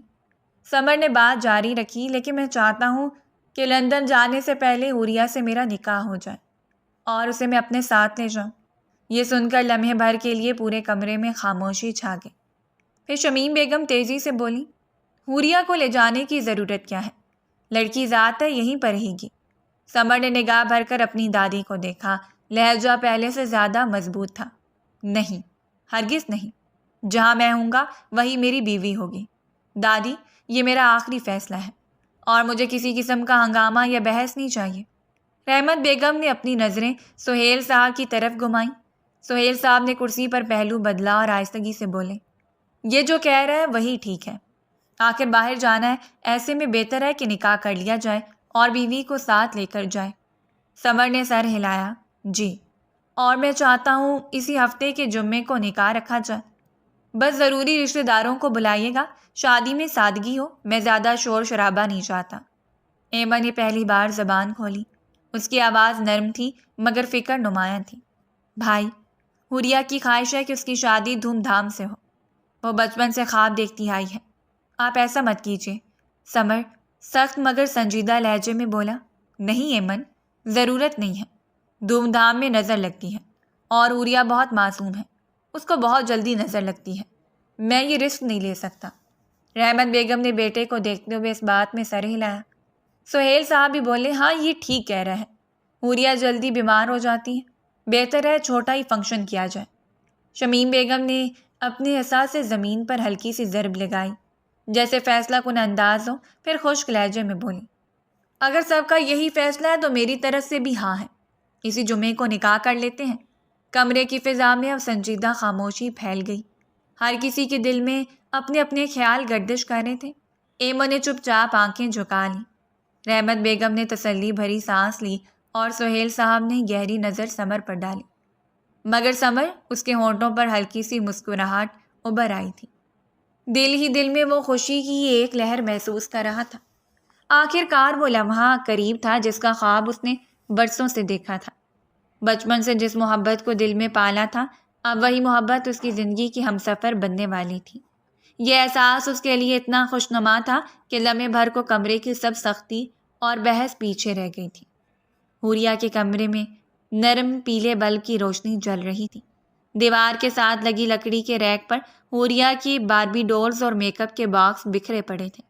سمر نے بات جاری رکھی، لیکن میں چاہتا ہوں کہ لندن جانے سے پہلے حوریہ سے میرا نکاح ہو جائے اور اسے میں اپنے ساتھ لے جاؤں۔ یہ سن کر لمحے بھر کے لیے پورے کمرے میں خاموشی چھا گئی۔ پھر شمیم بیگم تیزی سے بولی، حوریہ کو لے جانے کی ضرورت کیا ہے؟ لڑکی ذات ہے، یہیں پر رہے گی۔ سمر نے نگاہ بھر کر اپنی دادی کو دیکھا، لہجہ پہلے سے زیادہ مضبوط تھا۔ نہیں، ہرگز نہیں، جہاں میں ہوں گا وہی میری بیوی ہوگی۔ دادی، یہ میرا آخری فیصلہ ہے اور مجھے کسی قسم کا ہنگامہ یا بحث نہیں چاہیے۔ رحمت بیگم نے اپنی نظریں سہیل صاحب کی طرف گھمائیں۔ سہیل صاحب نے کرسی پر پہلو بدلا اور آہستگی سے بولے، یہ جو کہہ رہا ہے وہی ٹھیک ہے، آخر باہر جانا ہے، ایسے میں بہتر ہے کہ نکاح کر لیا جائے اور بیوی کو ساتھ لے کر جائے۔ سمر نے سر ہلایا، جی، اور میں چاہتا ہوں اسی ہفتے کے جمعے کو نکاح رکھا جائے۔ بس ضروری رشتہ داروں کو بلائیے گا، شادی میں سادگی ہو، میں زیادہ شور شرابہ نہیں چاہتا۔ ایمن نے پہلی بار زبان کھولی، اس کی آواز نرم تھی مگر فکر نمایاں تھی۔ بھائی، حوریہ کی خواہش ہے کہ اس کی شادی دھوم دھام سے ہو، وہ بچپن سے خواب دیکھتی آئی ہے، آپ ایسا مت کیجیے۔ سمر سخت مگر سنجیدہ لہجے میں بولا، نہیں ایمن، ضرورت نہیں ہے، دھوم دھام میں نظر لگتی ہے اور حوریہ بہت معصوم ہے، اس کو بہت جلدی نظر لگتی ہے، میں یہ رسک نہیں لے سکتا۔ رحمت بیگم نے بیٹے کو دیکھتے ہوئے اس بات میں سر ہلایا۔ سہیل صاحب بھی بولے، ہاں یہ ٹھیک کہہ رہا ہے، حوریہ جلدی بیمار ہو جاتی ہے، بہتر ہے چھوٹا ہی فنکشن کیا جائے۔ شمیم بیگم نے اپنے احساس سے زمین پر ہلکی سی ضرب لگائی جیسے فیصلہ کن انداز ہو، پھر خشک لہجے میں بولی، اگر سب کا یہی فیصلہ ہے تو میری طرف سے بھی ہاں ہے، اسی جمعے کو نکاح کر لیتے ہیں۔ کمرے کی فضا میں اب سنجیدہ خاموشی پھیل گئی، ہر کسی کے دل میں اپنے اپنے خیال گردش کر رہے تھے۔ ایمن نے چپ چاپ آنکھیں جھکا لیں، رحمت بیگم نے تسلی بھری سانس لی اور سہیل صاحب نے گہری نظر سمر پر ڈالی، مگر سمر اس کے ہونٹوں پر ہلکی سی مسکراہٹ ابھر آئی تھی۔ دل ہی دل میں وہ خوشی کی ایک لہر محسوس کر رہا تھا۔ آخر کار وہ لمحہ قریب تھا جس کا خواب اس نے برسوں سے دیکھا تھا۔ بچپن سے جس محبت کو دل میں پالا تھا، اب وہی محبت اس کی زندگی کی ہمسفر بننے والی تھی۔ یہ احساس اس کے لیے اتنا خوشنما تھا کہ لمحے بھر کو کمرے کی سب سختی اور بحث پیچھے رہ گئی تھی۔ حوریہ کے کمرے میں نرم پیلے بلب کی روشنی جل رہی تھی۔ دیوار کے ساتھ لگی لکڑی کے ریک پر حوریہ کی باربی ڈولز اور میک اپ کے باکس بکھرے پڑے تھے۔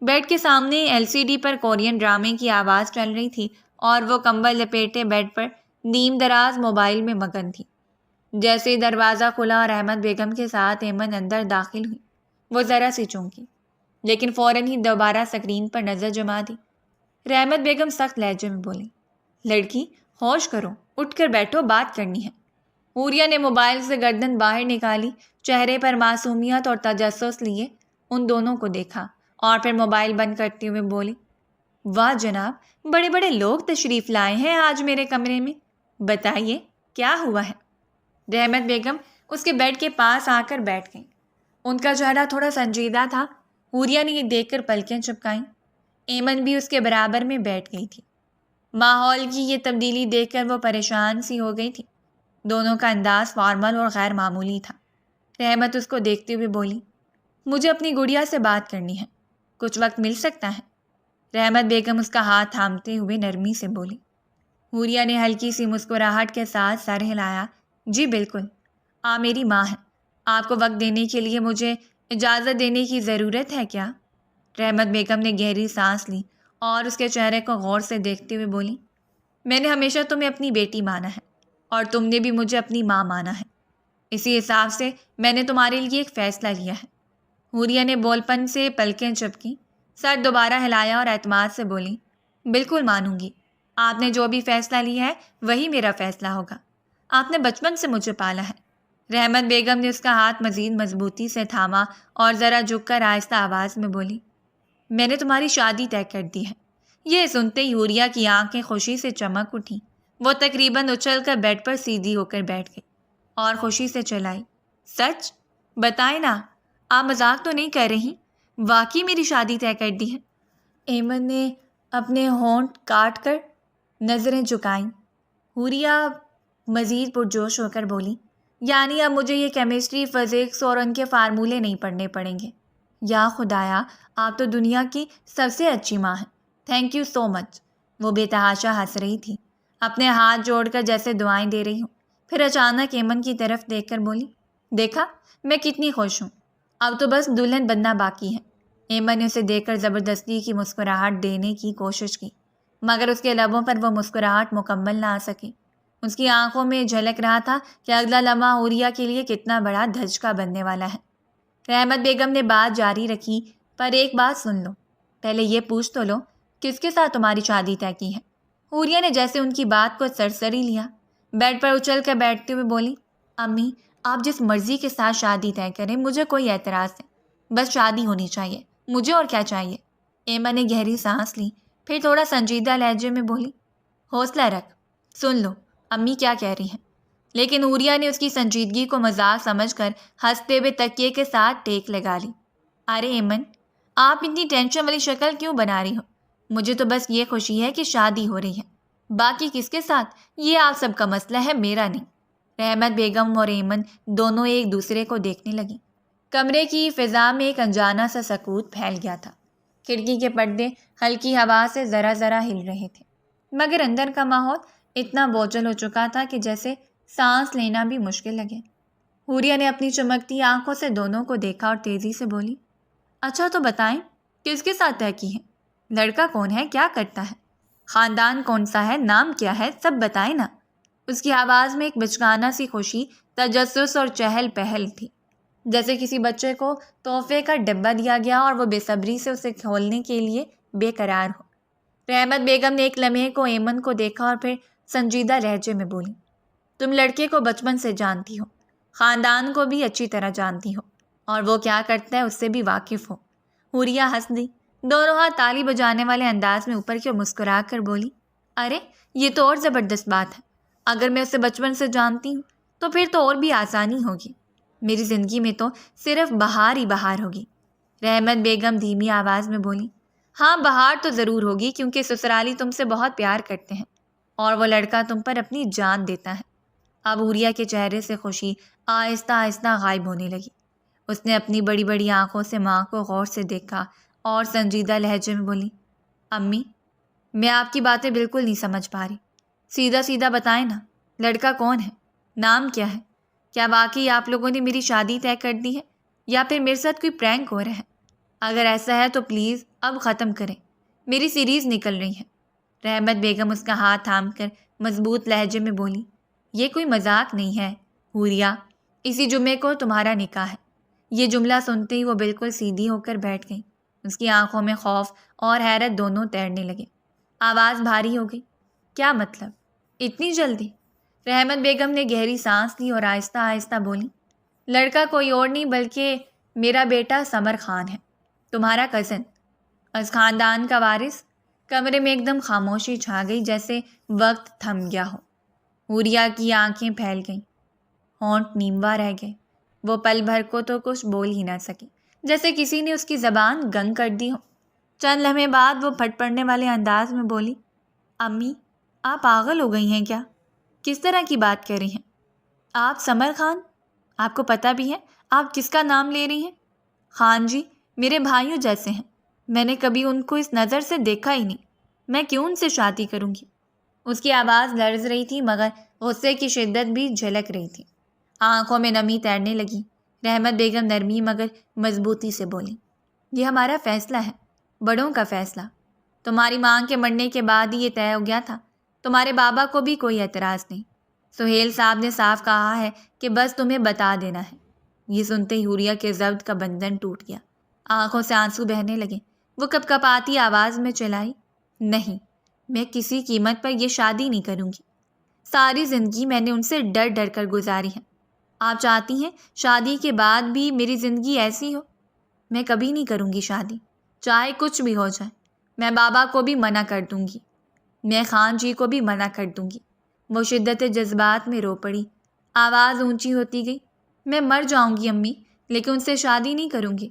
بیڈ کے سامنے LCD پر کورین ڈرامے کی آواز چل رہی تھی اور وہ کمبل لپیٹے بیڈ پر نیم دراز موبائل میں مگن تھی۔ جیسے ہی دروازہ کھلا اور احمد بیگم کے ساتھ ایمن اندر داخل ہوئی، وہ ذرا سی چونکی، لیکن فوراً ہی دوبارہ سکرین پر نظر جما دی۔ رحمت بیگم سخت لہجے میں بولی، لڑکی ہوش کرو، اٹھ کر بیٹھو، بات کرنی ہے۔ حوریہ نے موبائل سے گردن باہر نکالی، چہرے پر معصومیت اور تجسس لیے ان دونوں کو دیکھا اور پھر موبائل بند کرتے ہوئے بولی، واہ جناب، بڑے بڑے لوگ تشریف لائے ہیں آج میرے کمرے میں، بتائیے کیا ہوا ہے؟ رحمت بیگم اس کے بیڈ کے پاس آ کر بیٹھ گئیں۔ ان کا چہرہ تھوڑا سنجیدہ تھا۔ حوریہ نے یہ دیکھ کر پلکیں چپکائیں۔ ایمن بھی اس کے برابر میں بیٹھ گئی تھی۔ ماحول کی یہ تبدیلی دیکھ کر وہ پریشان سی ہو گئی تھی۔ دونوں کا انداز فارمل اور غیر معمولی تھا۔ رحمت اس کو دیکھتے ہوئے بولی، مجھے اپنی گڑیا سے بات کرنی ہے، کچھ وقت مل سکتا ہے؟ رحمت بیگم اس کا ہاتھ تھامتے ہوئے نرمی سے بولی۔ حوریہ نے ہلکی سی مسکراہٹ کے ساتھ سر ہلایا، جی بالکل، آپ میری ماں ہیں، آپ کو وقت دینے کے لیے مجھے اجازت دینے کی ضرورت ہے کیا؟ رحمت بیگم نے گہری سانس لی اور اس کے چہرے کو غور سے دیکھتے ہوئے بولی، میں نے ہمیشہ تمہیں اپنی بیٹی مانا ہے اور تم نے بھی مجھے اپنی ماں مانا ہے، اسی حساب سے میں نے تمہارے لیے ایک فیصلہ لیا ہے۔ حوریہ نے بول پن سے پلکیں چپکی، سر دوبارہ ہلایا اور اعتماد سے بولی، بالکل مانوں گی، آپ نے جو بھی فیصلہ لیا ہے وہی میرا فیصلہ ہوگا، آپ نے بچپن سے مجھے پالا ہے۔ رحمت بیگم نے اس کا ہاتھ مزید مضبوطی سے تھاما اور ذرا جھک کر آہستہ آواز میں بولی، میں نے تمہاری شادی طے کر دی ہے۔ یہ سنتے ہی حوریہ کی آنکھیں خوشی سے چمک اٹھیں۔ وہ تقریباً اچھل کر بیڈ پر سیدھی ہو کر بیٹھ گئی اور خوشی سے چلائی، سچ بتائیں نا، آپ مذاق تو نہیں کر رہی؟ واقعی میری شادی طے کر دی ہے؟ ایمن نے اپنے ہونٹ کاٹ کر نظریں جھکائیں۔ حوریہ مزید پرجوش ہو کر بولی، یعنی اب مجھے یہ کیمسٹری، فزکس اور ان کے فارمولے نہیں پڑھنے پڑیں گے؟ یا خدایا، آپ تو دنیا کی سب سے اچھی ماں ہیں، تھینک یو سو مچ۔ وہ بے تحاشا ہنس رہی تھی، اپنے ہاتھ جوڑ کر جیسے دعائیں دے رہی ہوں۔ پھر اچانک ایمن کی طرف دیکھ کر بولی، دیکھا میں کتنی خوش ہوں، اب تو بس دلہن بننا باقی ہے۔ ایمن نے اسے دیکھ کر زبردستی کی مسکراہٹ دینے کی کوشش کی، مگر اس کے لبوں پر وہ مسکراہٹ مکمل نہ آ سکی۔ اس کی آنکھوں میں جھلک رہا تھا کہ اگلا لمحہ حوریہ کے لیے کتنا بڑا دھچکا بننے والا ہے۔ رحمت بیگم نے بات جاری رکھی، پر ایک بات سن لو، پہلے یہ پوچھ تو لو کس کے ساتھ تمہاری شادی طے کی ہے؟ حوریہ نے جیسے ان کی بات کو سرسری لیا، بیڈ پر اچھل کر بیٹھتے ہوئے بولی، امی آپ جس مرضی کے ساتھ شادی طے کریں، مجھے کوئی اعتراض نہیں، بس شادی ہونی چاہیے، مجھے اور کیا چاہیے۔ ایمن نے گہری سانس لی، پھر تھوڑا سنجیدہ لہجے میں بولی، حوصلہ رکھ، سن لو امی کیا کہہ رہی ہیں۔ لیکن حوریہ نے اس کی سنجیدگی کو مذاق سمجھ کر ہنستے ہوئے تکیے کے ساتھ ٹیک لگا لی، ارے ایمن آپ اتنی ٹینشن والی شکل کیوں بنا رہی ہو؟ مجھے تو بس یہ خوشی ہے کہ شادی ہو رہی ہے، باقی کس کے ساتھ یہ آپ سب کا مسئلہ ہے، میرا نہیں۔ رحمت بیگم اور ایمن دونوں ایک دوسرے کو دیکھنے لگیں۔ کمرے کی فضا میں ایک انجانا سا سکوت پھیل گیا تھا۔ کھڑکی کے پردے ہلکی ہوا سے ذرا ذرا ہل رہے تھے، مگر اندر کا ماحول اتنا بوجھل ہو چکا تھا کہ جیسے سانس لینا بھی مشکل لگے۔ حوریہ نے اپنی چمکتی آنکھوں سے دونوں کو دیکھا اور تیزی سے بولی، اچھا تو بتائیں کس کے ساتھ طے کی ہے؟ لڑکا کون ہے، کیا کرتا ہے، خاندان کون سا ہے، نام کیا ہے، سب بتائیں نا۔ اس کی آواز میں ایک بچگانہ سی خوشی، تجسس اور چہل پہل تھی، جیسے کسی بچے کو تحفے کا ڈبہ دیا گیا اور وہ بے صبری سے اسے کھولنے کے لیے بے قرار ہو۔ رحمت بیگم نے ایک لمحے کو ایمن کو دیکھا اور پھر سنجیدہ لہجے میں بولی، تم لڑکے کو بچپن سے جانتی ہو، خاندان کو بھی اچھی طرح جانتی ہو، اور وہ کیا کرتا ہے اس سے بھی واقف ہو۔ حوریہ ہنس دی، دونوں ہاتھ تالی بجانے والے انداز میں اوپر کی اور مسکرا کر بولی، ارے یہ تو اور زبردست بات ہے، اگر میں اسے بچپن سے جانتی ہوں تو پھر تو اور بھی آسانی ہوگی۔ میری زندگی میں تو صرف بہار ہی بہار ہوگی۔ رحمت بیگم دھیمی آواز میں بولی۔ ہاں بہار تو ضرور ہوگی، کیونکہ سسرالی تم سے بہت پیار کرتے ہیں اور وہ لڑکا تم پر اپنی جان دیتا ہے۔ اب حوریہ کے چہرے سے خوشی آہستہ آہستہ غائب ہونے لگی۔ اس نے اپنی بڑی بڑی آنکھوں سے ماں کو غور سے دیکھا اور سنجیدہ لہجے میں بولی، امی میں آپ کی باتیں بالکل نہیں سمجھ پا رہی، سیدھا سیدھا بتائیں نا، لڑکا کون ہے، نام کیا ہے، کیا واقعی آپ لوگوں نے میری شادی طے کر دی ہے یا پھر میرے ساتھ کوئی پرینک ہو رہا ہے؟ اگر ایسا ہے تو پلیز اب ختم کریں، میری سیریز نکل رہی ہے۔ رحمت بیگم اس کا ہاتھ تھام کر مضبوط لہجے میں بولی، یہ کوئی مذاق نہیں ہے حوریہ، اسی جمعے کو تمہارا نکاح ہے۔ یہ جملہ سنتے ہی وہ بالکل سیدھی ہو کر بیٹھ گئی۔ اس کی آنکھوں میں خوف اور حیرت دونوں تیرنے لگے۔ آواز بھاری ہو گئی۔ کیا مطلب؟ اتنی جلدی؟ رحمت بیگم نے گہری سانس لی اور آہستہ آہستہ بولی، لڑکا کوئی اور نہیں بلکہ میرا بیٹا سمر خان ہے، تمہارا کزن، اس خاندان کا وارث۔ کمرے میں ایک دم خاموشی چھا گئی، جیسے وقت تھم گیا ہو۔ حوریہ کی آنکھیں پھیل گئیں، ہونٹ نیموا رہ گئے۔ وہ پل بھر کو تو کچھ بول ہی نہ سکی، جیسے کسی نے اس کی زبان گنگ کر دی ہو۔ چند لمحے بعد وہ پھٹ پڑنے والے انداز میں بولی، امی آپ پاگل ہو گئی ہیں کیا؟ کس طرح کی بات کر رہی ہیں آپ؟ سمر خان؟ آپ کو پتہ بھی ہے آپ کس کا نام لے رہی ہیں؟ خان جی میرے بھائیوں جیسے ہیں، میں نے کبھی ان کو اس نظر سے دیکھا ہی نہیں، میں کیوں ان سے شادی کروں گی؟ اس کی آواز لرز رہی تھی مگر غصے کی شدت بھی جھلک رہی تھی۔ آنکھوں میں نمی تیرنے لگی۔ رحمت بیگم نرمی مگر مضبوطی سے بولی، یہ ہمارا فیصلہ ہے، بڑوں کا فیصلہ۔ تمہاری ماں کے مرنے کے بعد ہی یہ طے ہو گیا تھا، تمہارے بابا کو بھی کوئی اعتراض نہیں۔ سہیل صاحب نے صاف کہا ہے کہ بس تمہیں بتا دینا ہے۔ یہ سنتے ہی حوریہ کے ضبط کا بندھن ٹوٹ گیا، آنکھوں سے آنسو بہنے لگے۔ وہ کپ کپاتی آواز میں چلائی، نہیں میں کسی قیمت پر یہ شادی نہیں کروں گی۔ ساری زندگی میں نے ان سے ڈر ڈر کر گزاری ہے۔ آپ چاہتی ہیں شادی کے بعد بھی میری زندگی ایسی ہو؟ میں کبھی نہیں کروں گی شادی، چاہے کچھ بھی ہو جائے۔ میں بابا کو بھی منع کر دوں گی، میں خان جی کو بھی منع کر دوں گی۔ وہ شدت جذبات میں رو پڑی، آواز اونچی ہوتی گئی، میں مر جاؤں گی امی لیکن ان سے شادی نہیں کروں گی۔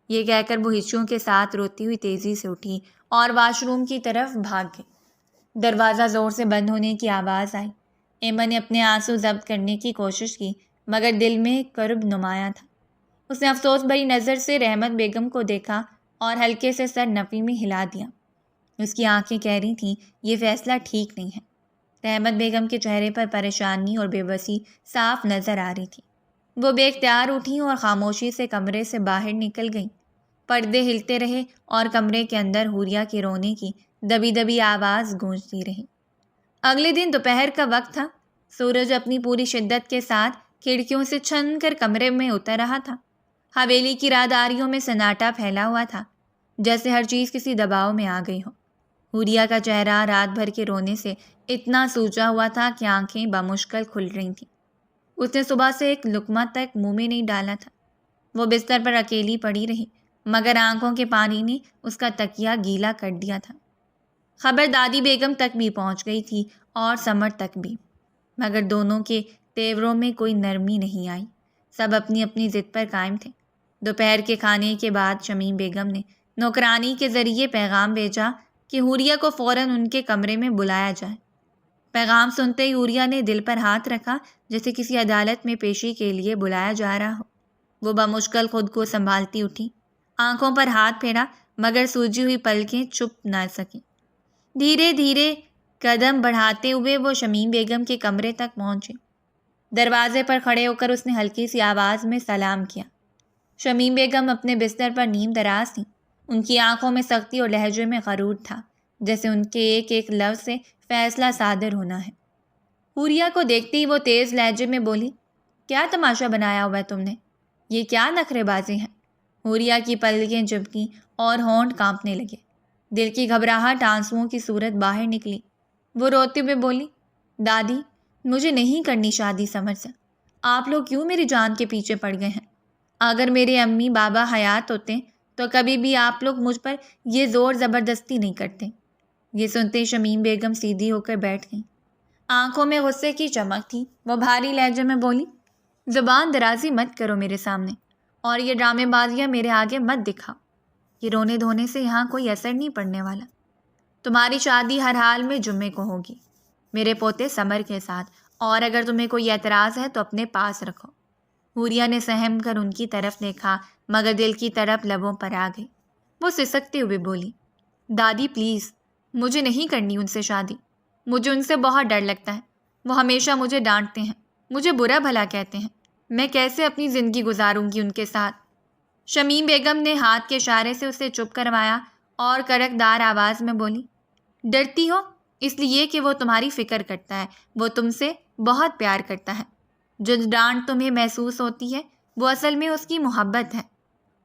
یہ کہہ کر وہ ہچیوں کے ساتھ روتی ہوئی تیزی سے اٹھی اور واش روم کی طرف بھاگ گئی۔ دروازہ زور سے بند ہونے کی آواز آئی۔ ایما نے اپنے آنسو ضبط کرنے کی کوشش کی مگر دل میں کرب نمایاں تھا۔ اس نے افسوس بھری نظر سے رحمت بیگم کو دیکھا اور ہلکے سے سر نفی میں ہلا دیا۔ اس کی آنکھیں کہہ رہی تھیں یہ فیصلہ ٹھیک نہیں ہے۔ رحمت بیگم کے چہرے پر پریشانی اور بے بسی صاف نظر آ رہی تھی۔ وہ بے اختیار اٹھیں اور خاموشی سے کمرے سے باہر نکل گئیں۔ پردے ہلتے رہے اور کمرے کے اندر حوریہ کے رونے کی دبی دبی آواز گونجتی رہی۔ اگلے دن دوپہر کا وقت تھا۔ سورج اپنی پوری شدت کے ساتھ کھڑکیوں سے چھن کر کمرے میں اتر رہا تھا۔ حویلی کی راہداریوں میں سناٹا پھیلا ہوا تھا، جیسے ہر چیز کسی دباؤ میں آ گئی ہو۔ حوریہ کا چہرہ رات بھر کے رونے سے اتنا سوجا ہوا تھا کہ آنکھیں بمشکل کھل رہی تھیں۔ اس نے صبح سے ایک لقمہ تک منہ میں نہیں ڈالا تھا۔ وہ بستر پر اکیلی پڑی رہی مگر آنکھوں کے پانی نے اس کا تکیہ گیلا کر دیا تھا۔ خبر دادی بیگم تک بھی پہنچ گئی تھی اور سمر تک بھی، مگر دونوں کے تیوروں میں کوئی نرمی نہیں آئی۔ سب اپنی اپنی ضد پر قائم تھے۔ دوپہر کے کھانے کے بعد شمیم بیگم نے نوکرانی کے ذریعے پیغام بھیجا کہ حوریہ کو فوراً ان کے کمرے میں بلایا جائے۔ پیغام سنتے ہی حوریہ نے دل پر ہاتھ رکھا، جیسے کسی عدالت میں پیشی کے لیے بلایا جا رہا ہو۔ وہ بمشکل خود کو سنبھالتی اٹھی، آنکھوں پر ہاتھ پھیرا مگر سوجی ہوئی پلکیں چھپ نہ سکیں۔ دھیرے دھیرے قدم بڑھاتے ہوئے وہ شمیم بیگم کے کمرے تک پہنچی۔ دروازے پر کھڑے ہو کر اس نے ہلکی سی آواز میں سلام کیا۔ شمیم بیگم اپنے بستر پر نیم دراز تھیں۔ ان کی آنکھوں میں سختی اور لہجے میں غرور تھا، جیسے ان کے ایک ایک لفظ سے فیصلہ صادر ہونا ہے۔ حوریہ کو دیکھتے ہی وہ تیز لہجے میں بولی، کیا تماشا بنایا ہوا ہے تم نے؟ یہ کیا نخرے بازی ہیں؟ حوریہ کی پلکیں جھپکیں اور ہونٹ کانپنے لگے۔ دل کی گھبراہٹ آنسوؤں کی صورت باہر نکلی۔ وہ روتے ہوئے بولی، دادی مجھے نہیں کرنی شادی سمر سے۔ آپ لوگ کیوں میری جان کے پیچھے پڑ گئے ہیں؟ اگر میرے امی بابا حیات ہوتے تو کبھی بھی آپ لوگ مجھ پر یہ زور زبردستی نہیں کرتے۔ یہ سنتے ہی شمیم بیگم سیدھی ہو کر بیٹھ گئیں۔ آنکھوں میں غصے کی چمک تھی۔ وہ بھاری لہجے میں بولی، زبان درازی مت کرو میرے سامنے، اور یہ ڈرامے بازیاں میرے آگے مت دکھاؤ۔ یہ رونے دھونے سے یہاں کوئی اثر نہیں پڑنے والا۔ تمہاری شادی ہر حال میں جمعے کو ہوگی، میرے پوتے سمر کے ساتھ، اور اگر تمہیں کوئی اعتراض ہے تو اپنے پاس رکھو۔ حوریہ نے سہم کر ان کی طرف دیکھا، مگر دل کی طرف لبوں پر آ گئی۔ وہ سسکتے ہوئے بولی، دادی پلیز، مجھے نہیں کرنی ان سے شادی۔ مجھے ان سے بہت ڈر لگتا ہے۔ وہ ہمیشہ مجھے ڈانٹتے ہیں، مجھے برا بھلا کہتے ہیں۔ میں کیسے اپنی زندگی گزاروں گی ان کے ساتھ؟ شمیم بیگم نے ہاتھ کے اشارے سے اسے چپ کروایا اور کڑک دار آواز میں بولی، ڈرتی ہو اس لیے کہ وہ تمہاری فکر کرتا ہے، وہ تم سے بہت پیار کرتا ہے۔ جو ڈانٹ تمہیں محسوس ہوتی ہے وہ اصل میں اس کی محبت ہے۔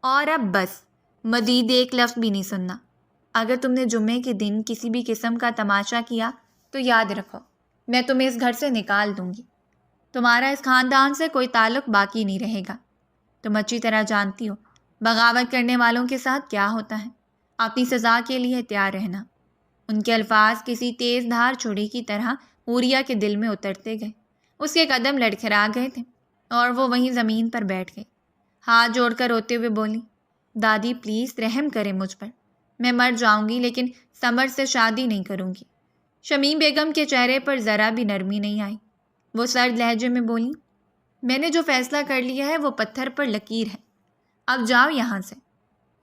اور اب بس، مزید ایک لفظ بھی نہیں سننا۔ اگر تم نے جمعے کے دن کسی بھی قسم کا تماشا کیا تو یاد رکھو، میں تمہیں اس گھر سے نکال دوں گی۔ تمہارا اس خاندان سے کوئی تعلق باقی نہیں رہے گا۔ تم اچھی طرح جانتی ہو بغاوت کرنے والوں کے ساتھ کیا ہوتا ہے۔ اپنی سزا کے لیے تیار رہنا۔ ان کے الفاظ کسی تیز دھار چھری کی طرح حوریہ کے دل میں اترتے گئے۔ اس کے قدم لڑکھڑا گئے تھے اور وہ وہیں زمین پر بیٹھ گئی۔ ہاتھ جوڑ کر روتے ہوئے بولی، دادی پلیز رحم کریں مجھ پر۔ میں مر جاؤں گی لیکن سمر سے شادی نہیں کروں گی۔ شمیم بیگم کے چہرے پر ذرا بھی نرمی نہیں آئی۔ وہ سرد لہجے میں بولی، میں نے جو فیصلہ کر لیا ہے وہ پتھر پر لکیر ہے، اب جاؤ یہاں سے۔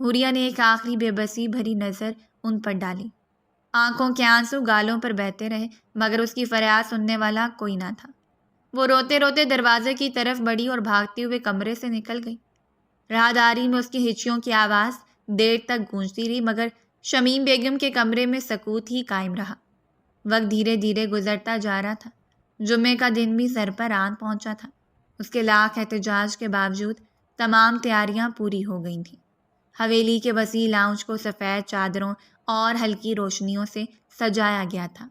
حوریہ نے ایک آخری بے بسی بھری نظر ان پر ڈالی۔ آنکھوں کے آنسو گالوں پر بہتے رہے مگر اس کی فریاد سننے والا کوئی نہ تھا۔ وہ روتے روتے دروازے کی طرف بڑھی اور بھاگتے ہوئے کمرے سے نکل گئی۔ راہداری میں اس کی ہچیوں کی آواز دیر تک گونجتی رہی مگر شمیم بیگم کے کمرے میں سکوت ہی قائم رہا۔ وقت دھیرے دھیرے گزرتا جا رہا تھا۔ جمعے کا دن بھی سر پر آن پہنچا تھا۔ اس کے لاکھ احتجاج کے باوجود تمام تیاریاں پوری ہو گئی تھیں۔ حویلی کے وسیع لاؤنج کو سفید چادروں اور ہلکی روشنیوں سے سجایا گیا تھا۔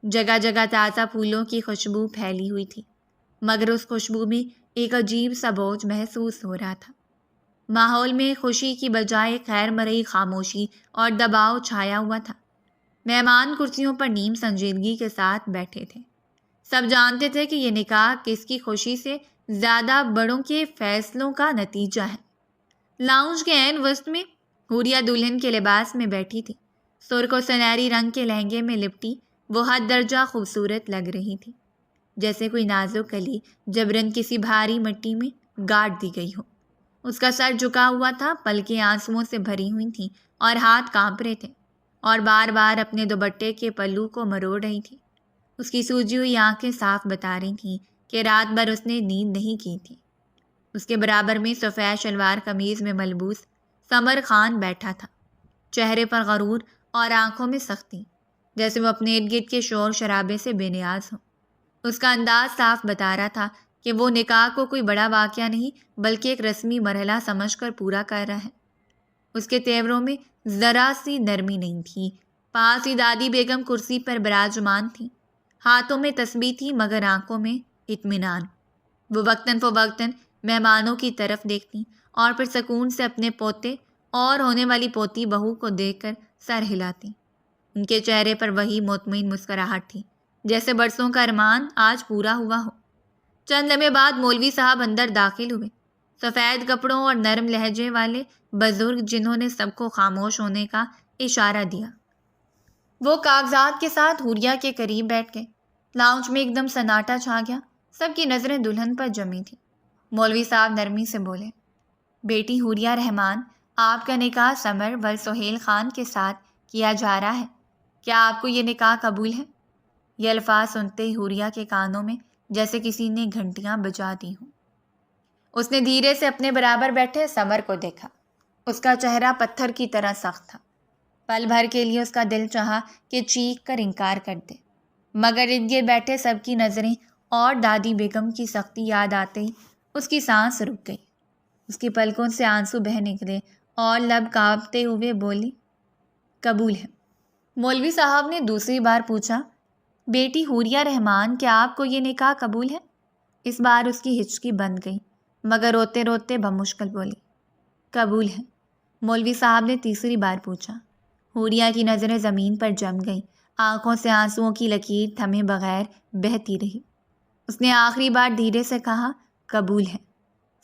جگہ جگہ تازہ پھولوں کی خوشبو پھیلی ہوئی تھی مگر اس خوشبو میں ایک عجیب سا بوجھ محسوس ہو رہا تھا۔ ماحول میں خوشی کی بجائے خیر مرئی خاموشی اور دباؤ چھایا ہوا تھا۔ مہمان کرسیوں پر نیم سنجیدگی کے ساتھ بیٹھے تھے۔ سب جانتے تھے کہ یہ نکاح کس کی خوشی سے زیادہ بڑوں کے فیصلوں کا نتیجہ ہے۔ لاؤنج کے عین وسط میں حوریہ دلہن کے لباس میں بیٹھی تھی۔ سرخ و سنہری رنگ کے لہنگے میں لپٹی وہ حد درجہ خوبصورت لگ رہی تھی، جیسے کوئی نازک کلی جبرن کسی بھاری مٹی میں گاڑ دی گئی ہو۔ اس کا سر جھکا ہوا تھا، پلکیں آنسوؤں سے بھری ہوئی تھیں اور ہاتھ کانپ رہے تھے اور بار بار اپنے دوپٹے کے پلو کو مروڑ رہی تھی۔ اس کی سوجی ہوئی آنکھیں صاف بتا رہی تھیں کہ رات بھر اس نے نیند نہیں کی تھی۔ اس کے برابر میں سفید شلوار قمیض میں ملبوس سمر خان بیٹھا تھا، چہرے پر غرور اور آنکھوں میں سختی، جیسے وہ اپنے ارد گرد کے شور شرابے سے بے نیاز ہو۔ اس کا انداز صاف بتا رہا تھا کہ وہ نکاح کو کوئی بڑا واقعہ نہیں بلکہ ایک رسمی مرحلہ سمجھ کر پورا کر رہا ہے۔ اس کے تیوروں میں ذرا سی نرمی نہیں تھی۔ پاس ہی دادی بیگم کرسی پر براجمان تھیں، ہاتھوں میں تسبیح تھی مگر آنکھوں میں اطمینان۔ وہ وقتاً فوقتاً مہمانوں کی طرف دیکھتی اور پھر سکون سے اپنے پوتے اور ہونے والی پوتی بہو کو دیکھ کر سر ہلاتی۔ ان کے چہرے پر وہی مطمئن مسکراہٹ تھی جیسے برسوں کا ارمان آج پورا ہوا ہو۔ چند لمحے بعد مولوی صاحب اندر داخل ہوئے، سفید کپڑوں اور نرم لہجے والے بزرگ جنہوں نے سب کو خاموش ہونے کا اشارہ دیا۔ وہ کاغذات کے ساتھ حوریہ کے قریب بیٹھ گئے۔ لاؤنج میں ایک دم سناٹا چھا گیا، سب کی نظریں دلہن پر جمی تھیں۔ مولوی صاحب نرمی سے بولے، بیٹی حوریہ رحمان، آپ کا نکاح سمر ول سہیل خان کے ساتھ کیا جا رہا ہے، کیا آپ کو یہ نکاح قبول ہے؟ یہ الفاظ سنتے ہی حوریہ کے کانوں میں جیسے کسی نے گھنٹیاں بجا دی ہوں۔ اس نے دھیرے سے اپنے برابر بیٹھے سمر کو دیکھا۔ اس کا چہرہ پتھر کی طرح سخت تھا۔ پل بھر کے لیے اس کا دل چاہا کہ چیخ کر انکار کر دے مگر ارد گرد بیٹھے سب کی نظریں اور دادی بیگم کی سختی یاد آتے ہی اس کی سانس رک گئی۔ اس کی پلکوں سے آنسو بہہ نکلے اور لب کانپتے ہوئے بولی، قبول ہے۔ مولوی صاحب نے دوسری بار پوچھا، بیٹی حوریہ رحمان، کیا آپ کو یہ نکاح قبول ہے؟ اس بار اس کی ہچکی بند گئی مگر روتے روتے بمشکل بولی، قبول ہے۔ مولوی صاحب نے تیسری بار پوچھا۔ حوریہ کی نظریں زمین پر جم گئیں، آنکھوں سے آنسوؤں کی لکیر تھمے بغیر بہتی رہی۔ اس نے آخری بار دھیرے سے کہا، قبول ہے۔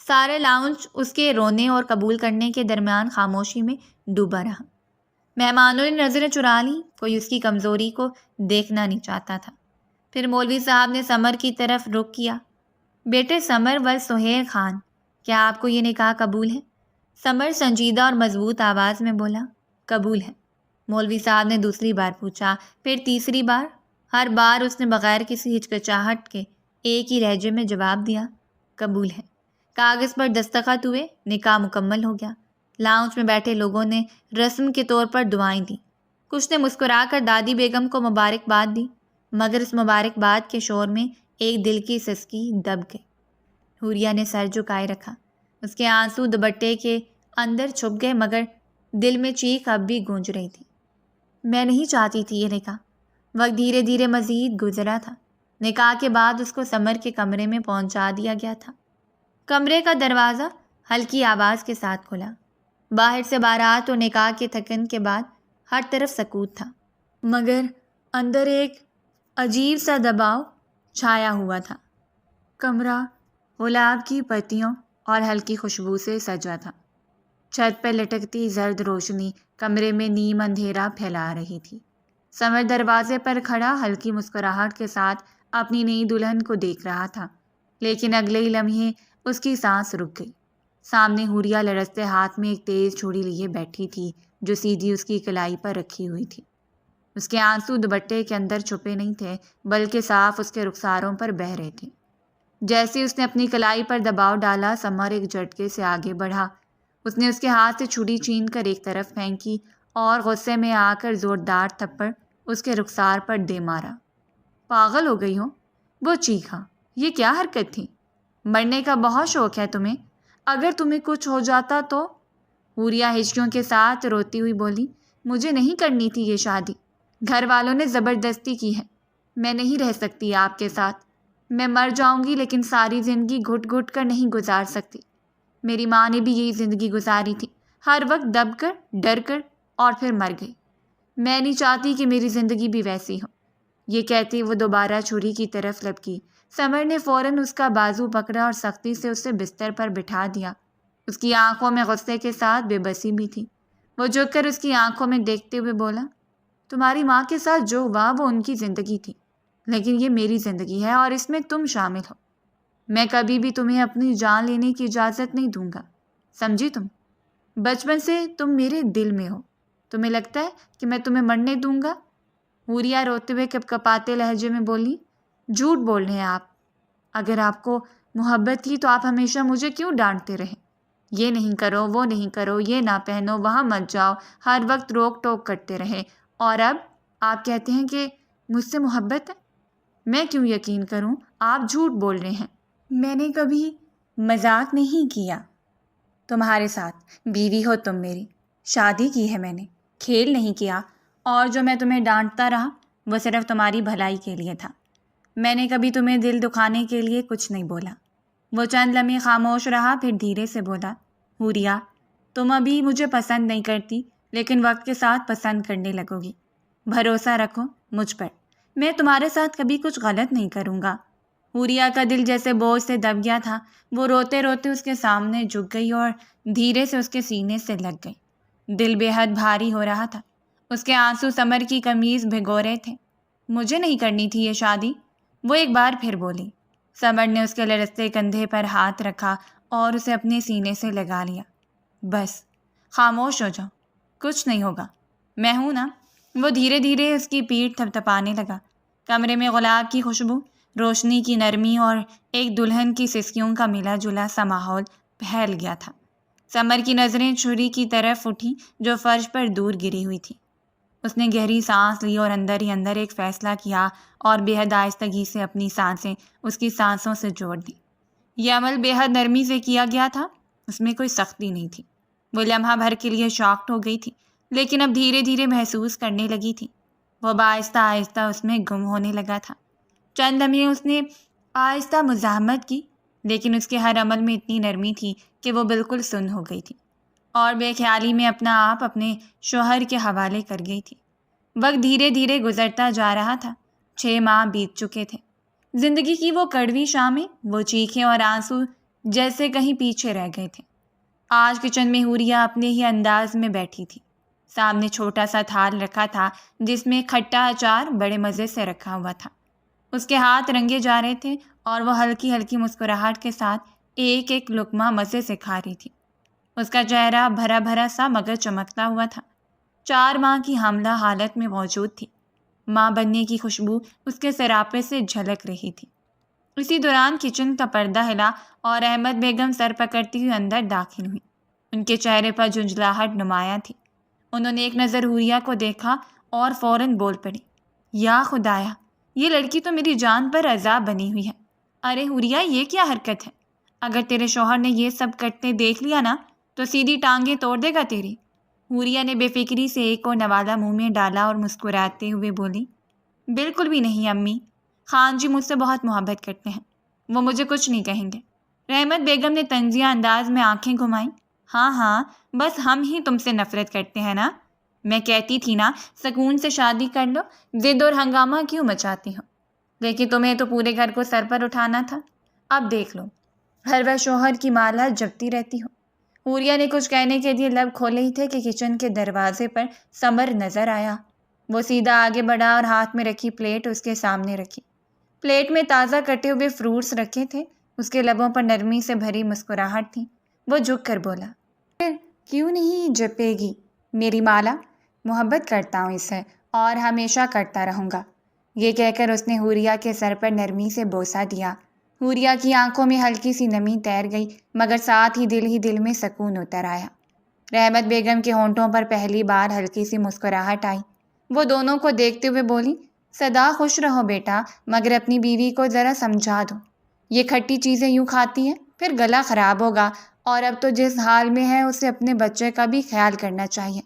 سارے لاؤنج اس کے رونے اور قبول کرنے کے درمیان خاموشی میں ڈوبا رہا۔ مہمانوں نے نظریں چرا لیں، کوئی اس کی کمزوری کو دیکھنا نہیں چاہتا تھا۔ پھر مولوی صاحب نے سمر کی طرف رخ کیا۔ بیٹے سمر ول سہیل خان، کیا آپ کو یہ نکاح قبول ہے؟ سمر سنجیدہ اور مضبوط آواز میں بولا، قبول ہے۔ مولوی صاحب نے دوسری بار پوچھا، پھر تیسری بار۔ ہر بار اس نے بغیر کسی ہچکچاہٹ کے ایک ہی لہجے میں جواب دیا، قبول ہے۔ کاغذ پر دستخط ہوئے، نکاح مکمل ہو گیا۔ لاؤنج میں بیٹھے لوگوں نے رسم کے طور پر دعائیں دیں۔ کچھ نے مسکرا کر دادی بیگم کو مبارکباد دی، مگر اس مبارکباد کے شور میں ایک دل کی سسکی دب گئی۔ حوریہ نے سر جھکائے رکھا۔ اس کے آنسو دوپٹے کے اندر چھپ گئے، مگر دل میں چیخ اب بھی گونج رہی تھی۔ میں نہیں چاہتی تھی یہ نکاح۔ وقت دھیرے دھیرے مزید گزرا تھا۔ نکاح کے بعد اس کو سمر کے کمرے میں پہنچا دیا گیا تھا۔ کمرے کا دروازہ ہلکی آواز کے ساتھ کھلا۔ باہر سے بارات اور نکاح کے تھکن کے بعد ہر طرف سکوت تھا، مگر اندر ایک عجیب سا دباؤ چھایا ہوا تھا۔ کمرہ گلاب کی پتیوں اور ہلکی خوشبو سے سجا تھا۔ چھت پر لٹکتی زرد روشنی کمرے میں نیم اندھیرا پھیلا رہی تھی۔ سمر دروازے پر کھڑا ہلکی مسکراہٹ کے ساتھ اپنی نئی دلہن کو دیکھ رہا تھا، لیکن اگلے ہی لمحے اس کی سانس رک گئی۔ سامنے حوریہ لرزتے ہاتھ میں ایک تیز چھڑی لیے بیٹھی تھی، جو سیدھی اس کی کلائی پر رکھی ہوئی تھی۔ اس کے آنسو دوپٹے کے اندر چھپے نہیں تھے، بلکہ صاف اس کے رخساروں پر بہہ رہے تھے۔ جیسے اس نے اپنی کلائی پر دباؤ ڈالا، سمر ایک جھٹکے سے آگے بڑھا۔ اس نے اس کے ہاتھ سے چھڑی چھین کر ایک طرف پھینکی اور غصے میں آ کر زوردار تھپڑ اس کے رخسار پر دے مارا۔ پاگل ہو گئی ہو؟ وہ چیخا۔ یہ کیا حرکت تھی؟ مرنے کا بہت شوق ہے تمہیں؟ اگر تمہیں کچھ ہو جاتا تو؟ حوریہ ہچکیوں کے ساتھ روتی ہوئی بولی، مجھے نہیں کرنی تھی یہ شادی، گھر والوں نے زبردستی کی ہے۔ میں نہیں رہ سکتی آپ کے ساتھ۔ میں مر جاؤں گی، لیکن ساری زندگی گھٹ گھٹ کر نہیں گزار سکتی۔ میری ماں نے بھی یہی زندگی گزاری تھی، ہر وقت دب کر، ڈر کر، اور پھر مر گئی۔ میں نہیں چاہتی کہ میری زندگی بھی ویسی ہو۔ یہ کہتی وہ دوبارہ چھری کی طرف لپکی۔ سمر نے فوراً اس کا بازو پکڑا اور سختی سے اسے بستر پر بٹھا دیا۔ اس کی آنکھوں میں غصے کے ساتھ بے بسی بھی تھی۔ وہ جھک کر اس کی آنکھوں میں دیکھتے ہوئے بولا، تمہاری ماں کے ساتھ جو ہوا وہ ان کی زندگی تھی، لیکن یہ میری زندگی ہے اور اس میں تم شامل ہو۔ میں کبھی بھی تمہیں اپنی جان لینے کی اجازت نہیں دوں گا، سمجھی تم؟ بچپن سے تم میرے دل میں ہو، تمہیں لگتا ہے کہ میں تمہیں مرنے دوں گا؟ حوریہ روتے ہوئے کپ کپاتے لہجے میں بولی، جھوٹ بول رہے ہیں آپ۔ اگر آپ کو محبت تھی تو آپ ہمیشہ مجھے کیوں ڈانٹتے رہے؟ یہ نہیں کرو، وہ نہیں کرو، یہ نہ پہنو، وہاں مت جاؤ، ہر وقت روک ٹوک کرتے رہے، اور اب آپ کہتے ہیں کہ مجھ سے محبت ہے؟ میں کیوں یقین کروں؟ آپ جھوٹ بول رہے ہیں۔ میں نے کبھی مذاق نہیں کیا تمہارے ساتھ، بیوی ہو تم میری، شادی کی ہے میں نے، کھیل نہیں کیا، اور جو میں تمہیں ڈانٹتا رہا وہ صرف تمہاری بھلائی کے لیے تھا۔ میں نے کبھی تمہیں دل دکھانے کے لیے کچھ نہیں بولا۔ وہ چند لمحے خاموش رہا، پھر دھیرے سے بولا، حوریہ، تم ابھی مجھے پسند نہیں کرتی، لیکن وقت کے ساتھ پسند کرنے لگو گی۔ بھروسہ رکھو مجھ پر، میں تمہارے ساتھ کبھی کچھ غلط نہیں کروں گا۔ حوریہ کا دل جیسے بوجھ سے دب گیا تھا۔ وہ روتے روتے اس کے سامنے جھک گئی اور دھیرے سے اس کے سینے سے لگ گئی۔ دل بے حد بھاری ہو رہا تھا۔ اس کے آنسو سمر کی قمیض بھگو رہے تھے۔ مجھے نہیں کرنی تھی یہ شادی، وہ ایک بار پھر بولی۔ سمر نے اس کے لرزتے کندھے پر ہاتھ رکھا اور اسے اپنے سینے سے لگا لیا۔ بس خاموش ہو جاؤ، کچھ نہیں ہوگا، میں ہوں نا۔ وہ دھیرے دھیرے اس کی پیٹھ تھپتھپانے لگا۔ کمرے میں گلاب کی خوشبو، روشنی کی نرمی اور ایک دلہن کی سسکیوں کا ملا جلا سا ماحول پھیل گیا تھا۔ سمر کی نظریں چھری کی طرف اٹھیں جو فرش پر دور گری ہوئی تھی۔ اس نے گہری سانس لی اور اندر ہی اندر ایک فیصلہ کیا اور بے حد آہستگی سے اپنی سانسیں اس کی سانسوں سے جوڑ دیں۔ یہ عمل بے حد نرمی سے کیا گیا تھا، اس میں کوئی سختی نہیں تھی۔ وہ لمحہ بھر کے لیے شاکڈ ہو گئی تھی، لیکن اب دھیرے دھیرے محسوس کرنے لگی تھی۔ وہ آہستہ آہستہ اس میں گم ہونے لگا تھا۔ چند لمحے اس نے آہستہ مزاحمت کی، لیکن اس کے ہر عمل میں اتنی نرمی تھی کہ وہ بالکل سن ہو گئی تھی اور بے خیالی میں اپنا آپ اپنے شوہر کے حوالے کر گئی تھی۔ وقت دھیرے دھیرے گزرتا جا رہا تھا۔ 6 ماہ بیت چکے تھے۔ زندگی کی وہ کڑوی شامیں، وہ چیخیں اور آنسو جیسے کہیں پیچھے رہ گئے تھے۔ آج کچن میں حوریہ اپنے ہی انداز میں بیٹھی تھی۔ سامنے چھوٹا سا تھال رکھا تھا جس میں کھٹا اچار بڑے مزے سے رکھا ہوا تھا۔ اس کے ہاتھ رنگے جا رہے تھے اور وہ ہلکی ہلکی مسکراہٹ کے ساتھ ایک ایک لقمہ مزے سے کھا رہی تھی۔ اس کا چہرہ بھرا بھرا سا مگر چمکتا ہوا تھا۔ 4 ماہ کی حاملہ حالت میں موجود تھی۔ ماں بننے کی خوشبو اس کے سراپے سے جھلک رہی تھی۔ اسی دوران کچن کا پردہ ہلا اور احمد بیگم سر پکڑتی ہوئی اندر داخل ہوئی۔ ان کے چہرے پر جھنجھلاہٹ نمایاں تھی۔ انہوں نے ایک نظر حوریہ کو دیکھا اور فوراً بول پڑی، یا خدایا، یہ لڑکی تو میری جان پر عذاب بنی ہوئی ہے۔ ارے حوریہ، یہ کیا حرکت ہے؟ اگر تیرے شوہر نے یہ سب کرتے دیکھ لیا نا تو سیدھی ٹانگیں توڑ دے گا تیری۔ حوریہ نے بے فکری سے ایک اور نوالہ منہ میں ڈالا اور مسکراتے ہوئے بولی، بالکل بھی نہیں امی، خان جی مجھ سے بہت محبت کرتے ہیں، وہ مجھے کچھ نہیں کہیں گے۔ رحمت بیگم نے طنزیہ انداز میں آنکھیں گھمائیں۔ ہاں ہاں، بس ہم ہی تم سے نفرت کرتے ہیں نا۔ میں کہتی تھی نا سکون سے شادی کر لو، ضد اور ہنگامہ کیوں مچاتی ہو؟ لیکن تمہیں تو پورے گھر کو سر پر اٹھانا تھا۔ اب دیکھ لو، ہر وقت شوہر کی مالا جپتی رہتی ہو۔ حوریہ نے کچھ کہنے کے لیے لب کھولے ہی تھے کہ کچن کے دروازے پر ثمر نظر آیا۔ وہ سیدھا آگے بڑھا اور ہاتھ میں رکھی پلیٹ اس کے سامنے رکھی۔ پلیٹ میں تازہ کٹے ہوئے فروٹس رکھے تھے۔ اس کے لبوں پر نرمی سے بھری مسکراہٹ تھی۔ وہ جھک کر بولا، پھر کیوں نہیں جپے گی میری مالا؟ محبت کرتا ہوں اس سے اور ہمیشہ کرتا رہوں گا۔ یہ کہہ کر اس نے حوریہ کے سر پر نرمی سے بوسہ دیا۔ حوریہ کی آنکھوں میں ہلکی سی نمی تیر گئی مگر ساتھ ہی دل میں سکون اتر آیا۔ رحمت بیگم کے ہونٹوں پر پہلی بار ہلکی سی مسکراہٹ آئی۔ وہ دونوں کو دیکھتے ہوئے بولی، سدا خوش رہو بیٹا، مگر اپنی بیوی کو ذرا سمجھا دو، یہ کھٹی چیزیں یوں کھاتی ہیں پھر گلا خراب ہوگا، اور اب تو جس حال میں ہے اسے اپنے بچے کا بھی خیال کرنا چاہیے۔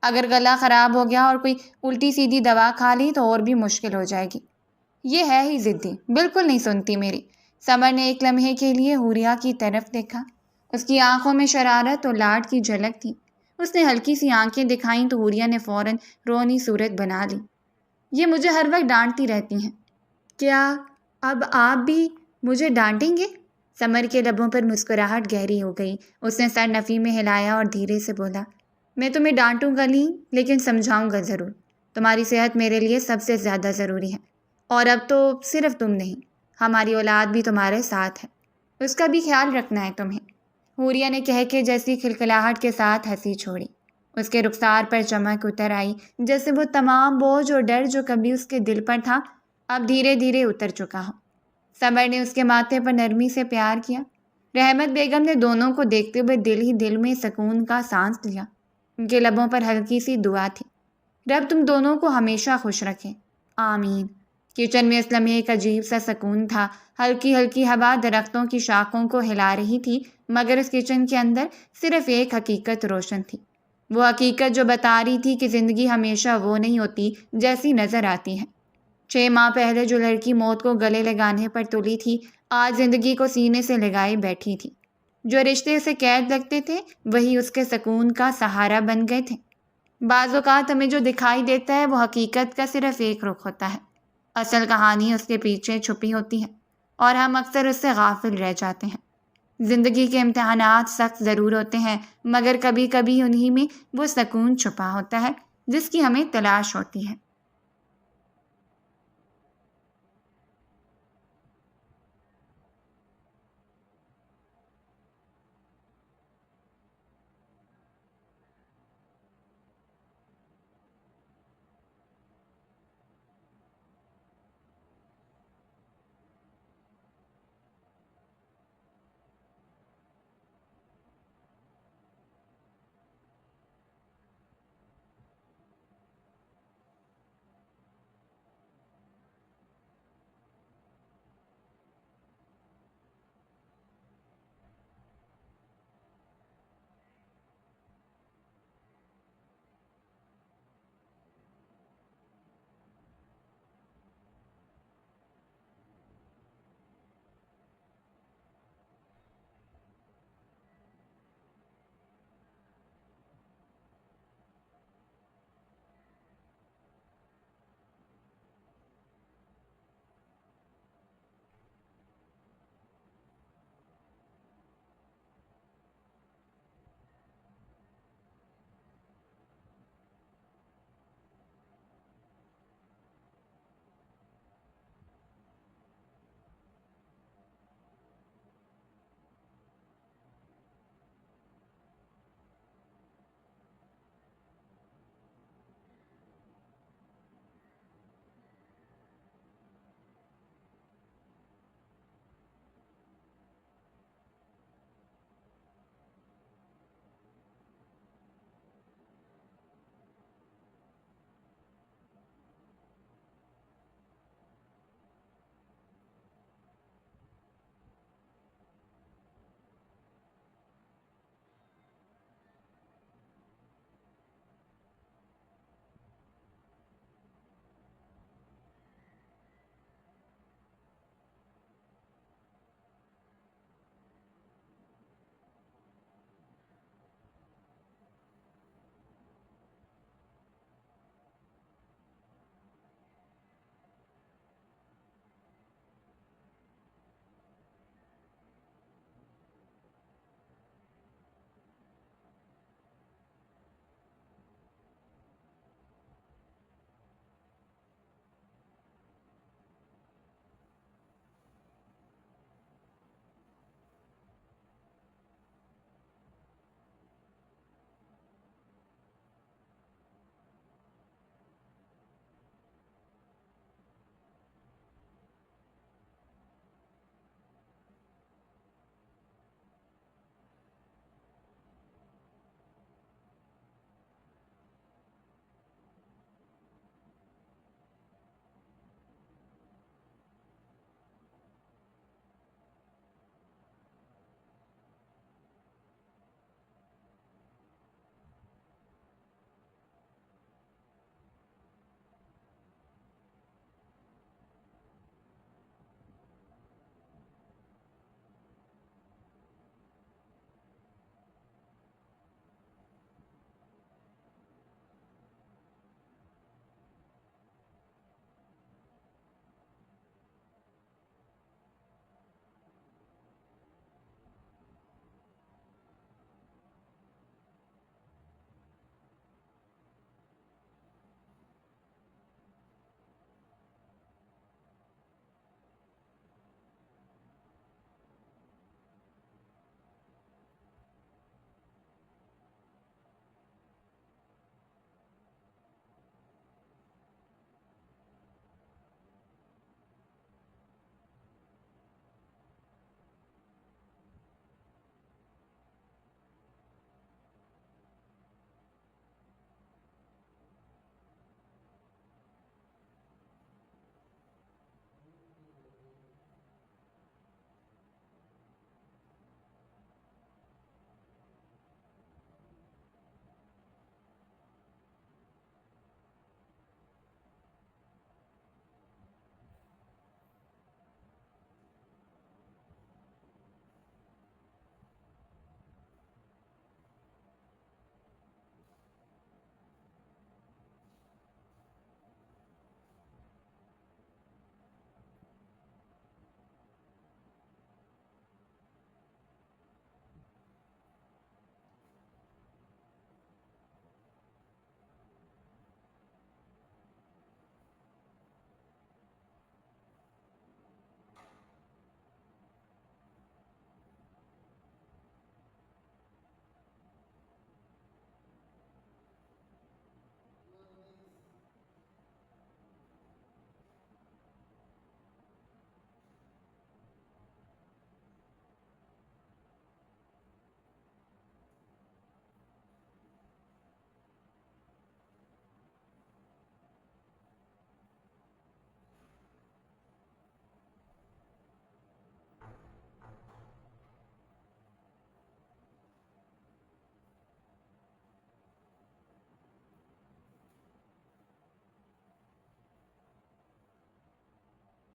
اگر گلا خراب ہو گیا اور کوئی الٹی سیدھی دوا کھا لی تو اور بھی مشکل ہو جائے گی۔ یہ ہے ہی ضدی، بالکل نہیں سنتی میری۔ ثمر نے ایک لمحے کے لیے حوریہ کی طرف دیکھا۔ اس کی آنکھوں میں شرارت اور لاڈ کی جھلک تھی۔ اس نے ہلکی سی آنکھیں دکھائیں تو حوریہ نے فوراً رونی صورت بنا لی۔ یہ مجھے ہر وقت ڈانٹتی رہتی ہیں، کیا اب آپ بھی مجھے ڈانٹیں گے؟ ثمر کے لبوں پر مسکراہٹ گہری ہو گئی۔ اس نے سر نفی میں ہلایا اور دھیرے سے بولا، میں تمہیں ڈانٹوں گا نہیں لیکن سمجھاؤں گا ضرور۔ تمہاری صحت میرے لیے سب سے زیادہ ضروری ہے، اور اب تو صرف تم نہیں، ہماری اولاد بھی تمہارے ساتھ ہے، اس کا بھی خیال رکھنا ہے تمہیں۔ حوریہ نے کہہ کے جیسی کھلکھلاہٹ کے ساتھ ہنسی چھوڑی۔ اس کے رخسار پر چمک اتر آئی، جیسے وہ تمام بوجھ اور ڈر جو کبھی اس کے دل پر تھا اب دھیرے دھیرے اتر چکا ہو۔ ثمر نے اس کے ماتھے پر نرمی سے پیار کیا۔ رحمت بیگم نے دونوں کو دیکھتے ہوئے دل میں سکون کا سانس لیا۔ ان کے لبوں پر ہلکی سی دعا تھی، رب تم دونوں کو ہمیشہ خوش رکھے، آمین۔ کچن میں اس لمحے ایک عجیب سا سکون تھا۔ ہلکی ہلکی ہوا درختوں کی شاخوں کو ہلا رہی تھی مگر اس کچن کے اندر صرف ایک حقیقت روشن تھی، وہ حقیقت جو بتا رہی تھی کہ زندگی ہمیشہ وہ نہیں ہوتی جیسی نظر آتی ہے۔ 6 ماہ پہلے جو لڑکی موت کو گلے لگانے پر تلی تھی آج زندگی کو سینے سے لگائے بیٹھی تھی۔ جو رشتے اسے قید لگتے تھے وہی اس کے سکون کا سہارا بن گئے تھے۔ بعض اوقات ہمیں جو دکھائی دیتا ہے وہ حقیقت کا صرف ایک رخ ہوتا ہے، اصل کہانی اس کے پیچھے چھپی ہوتی ہے اور ہم اکثر اس سے غافل رہ جاتے ہیں۔ زندگی کے امتحانات سخت ضرور ہوتے ہیں مگر کبھی کبھی انہی میں وہ سکون چھپا ہوتا ہے جس کی ہمیں تلاش ہوتی ہے۔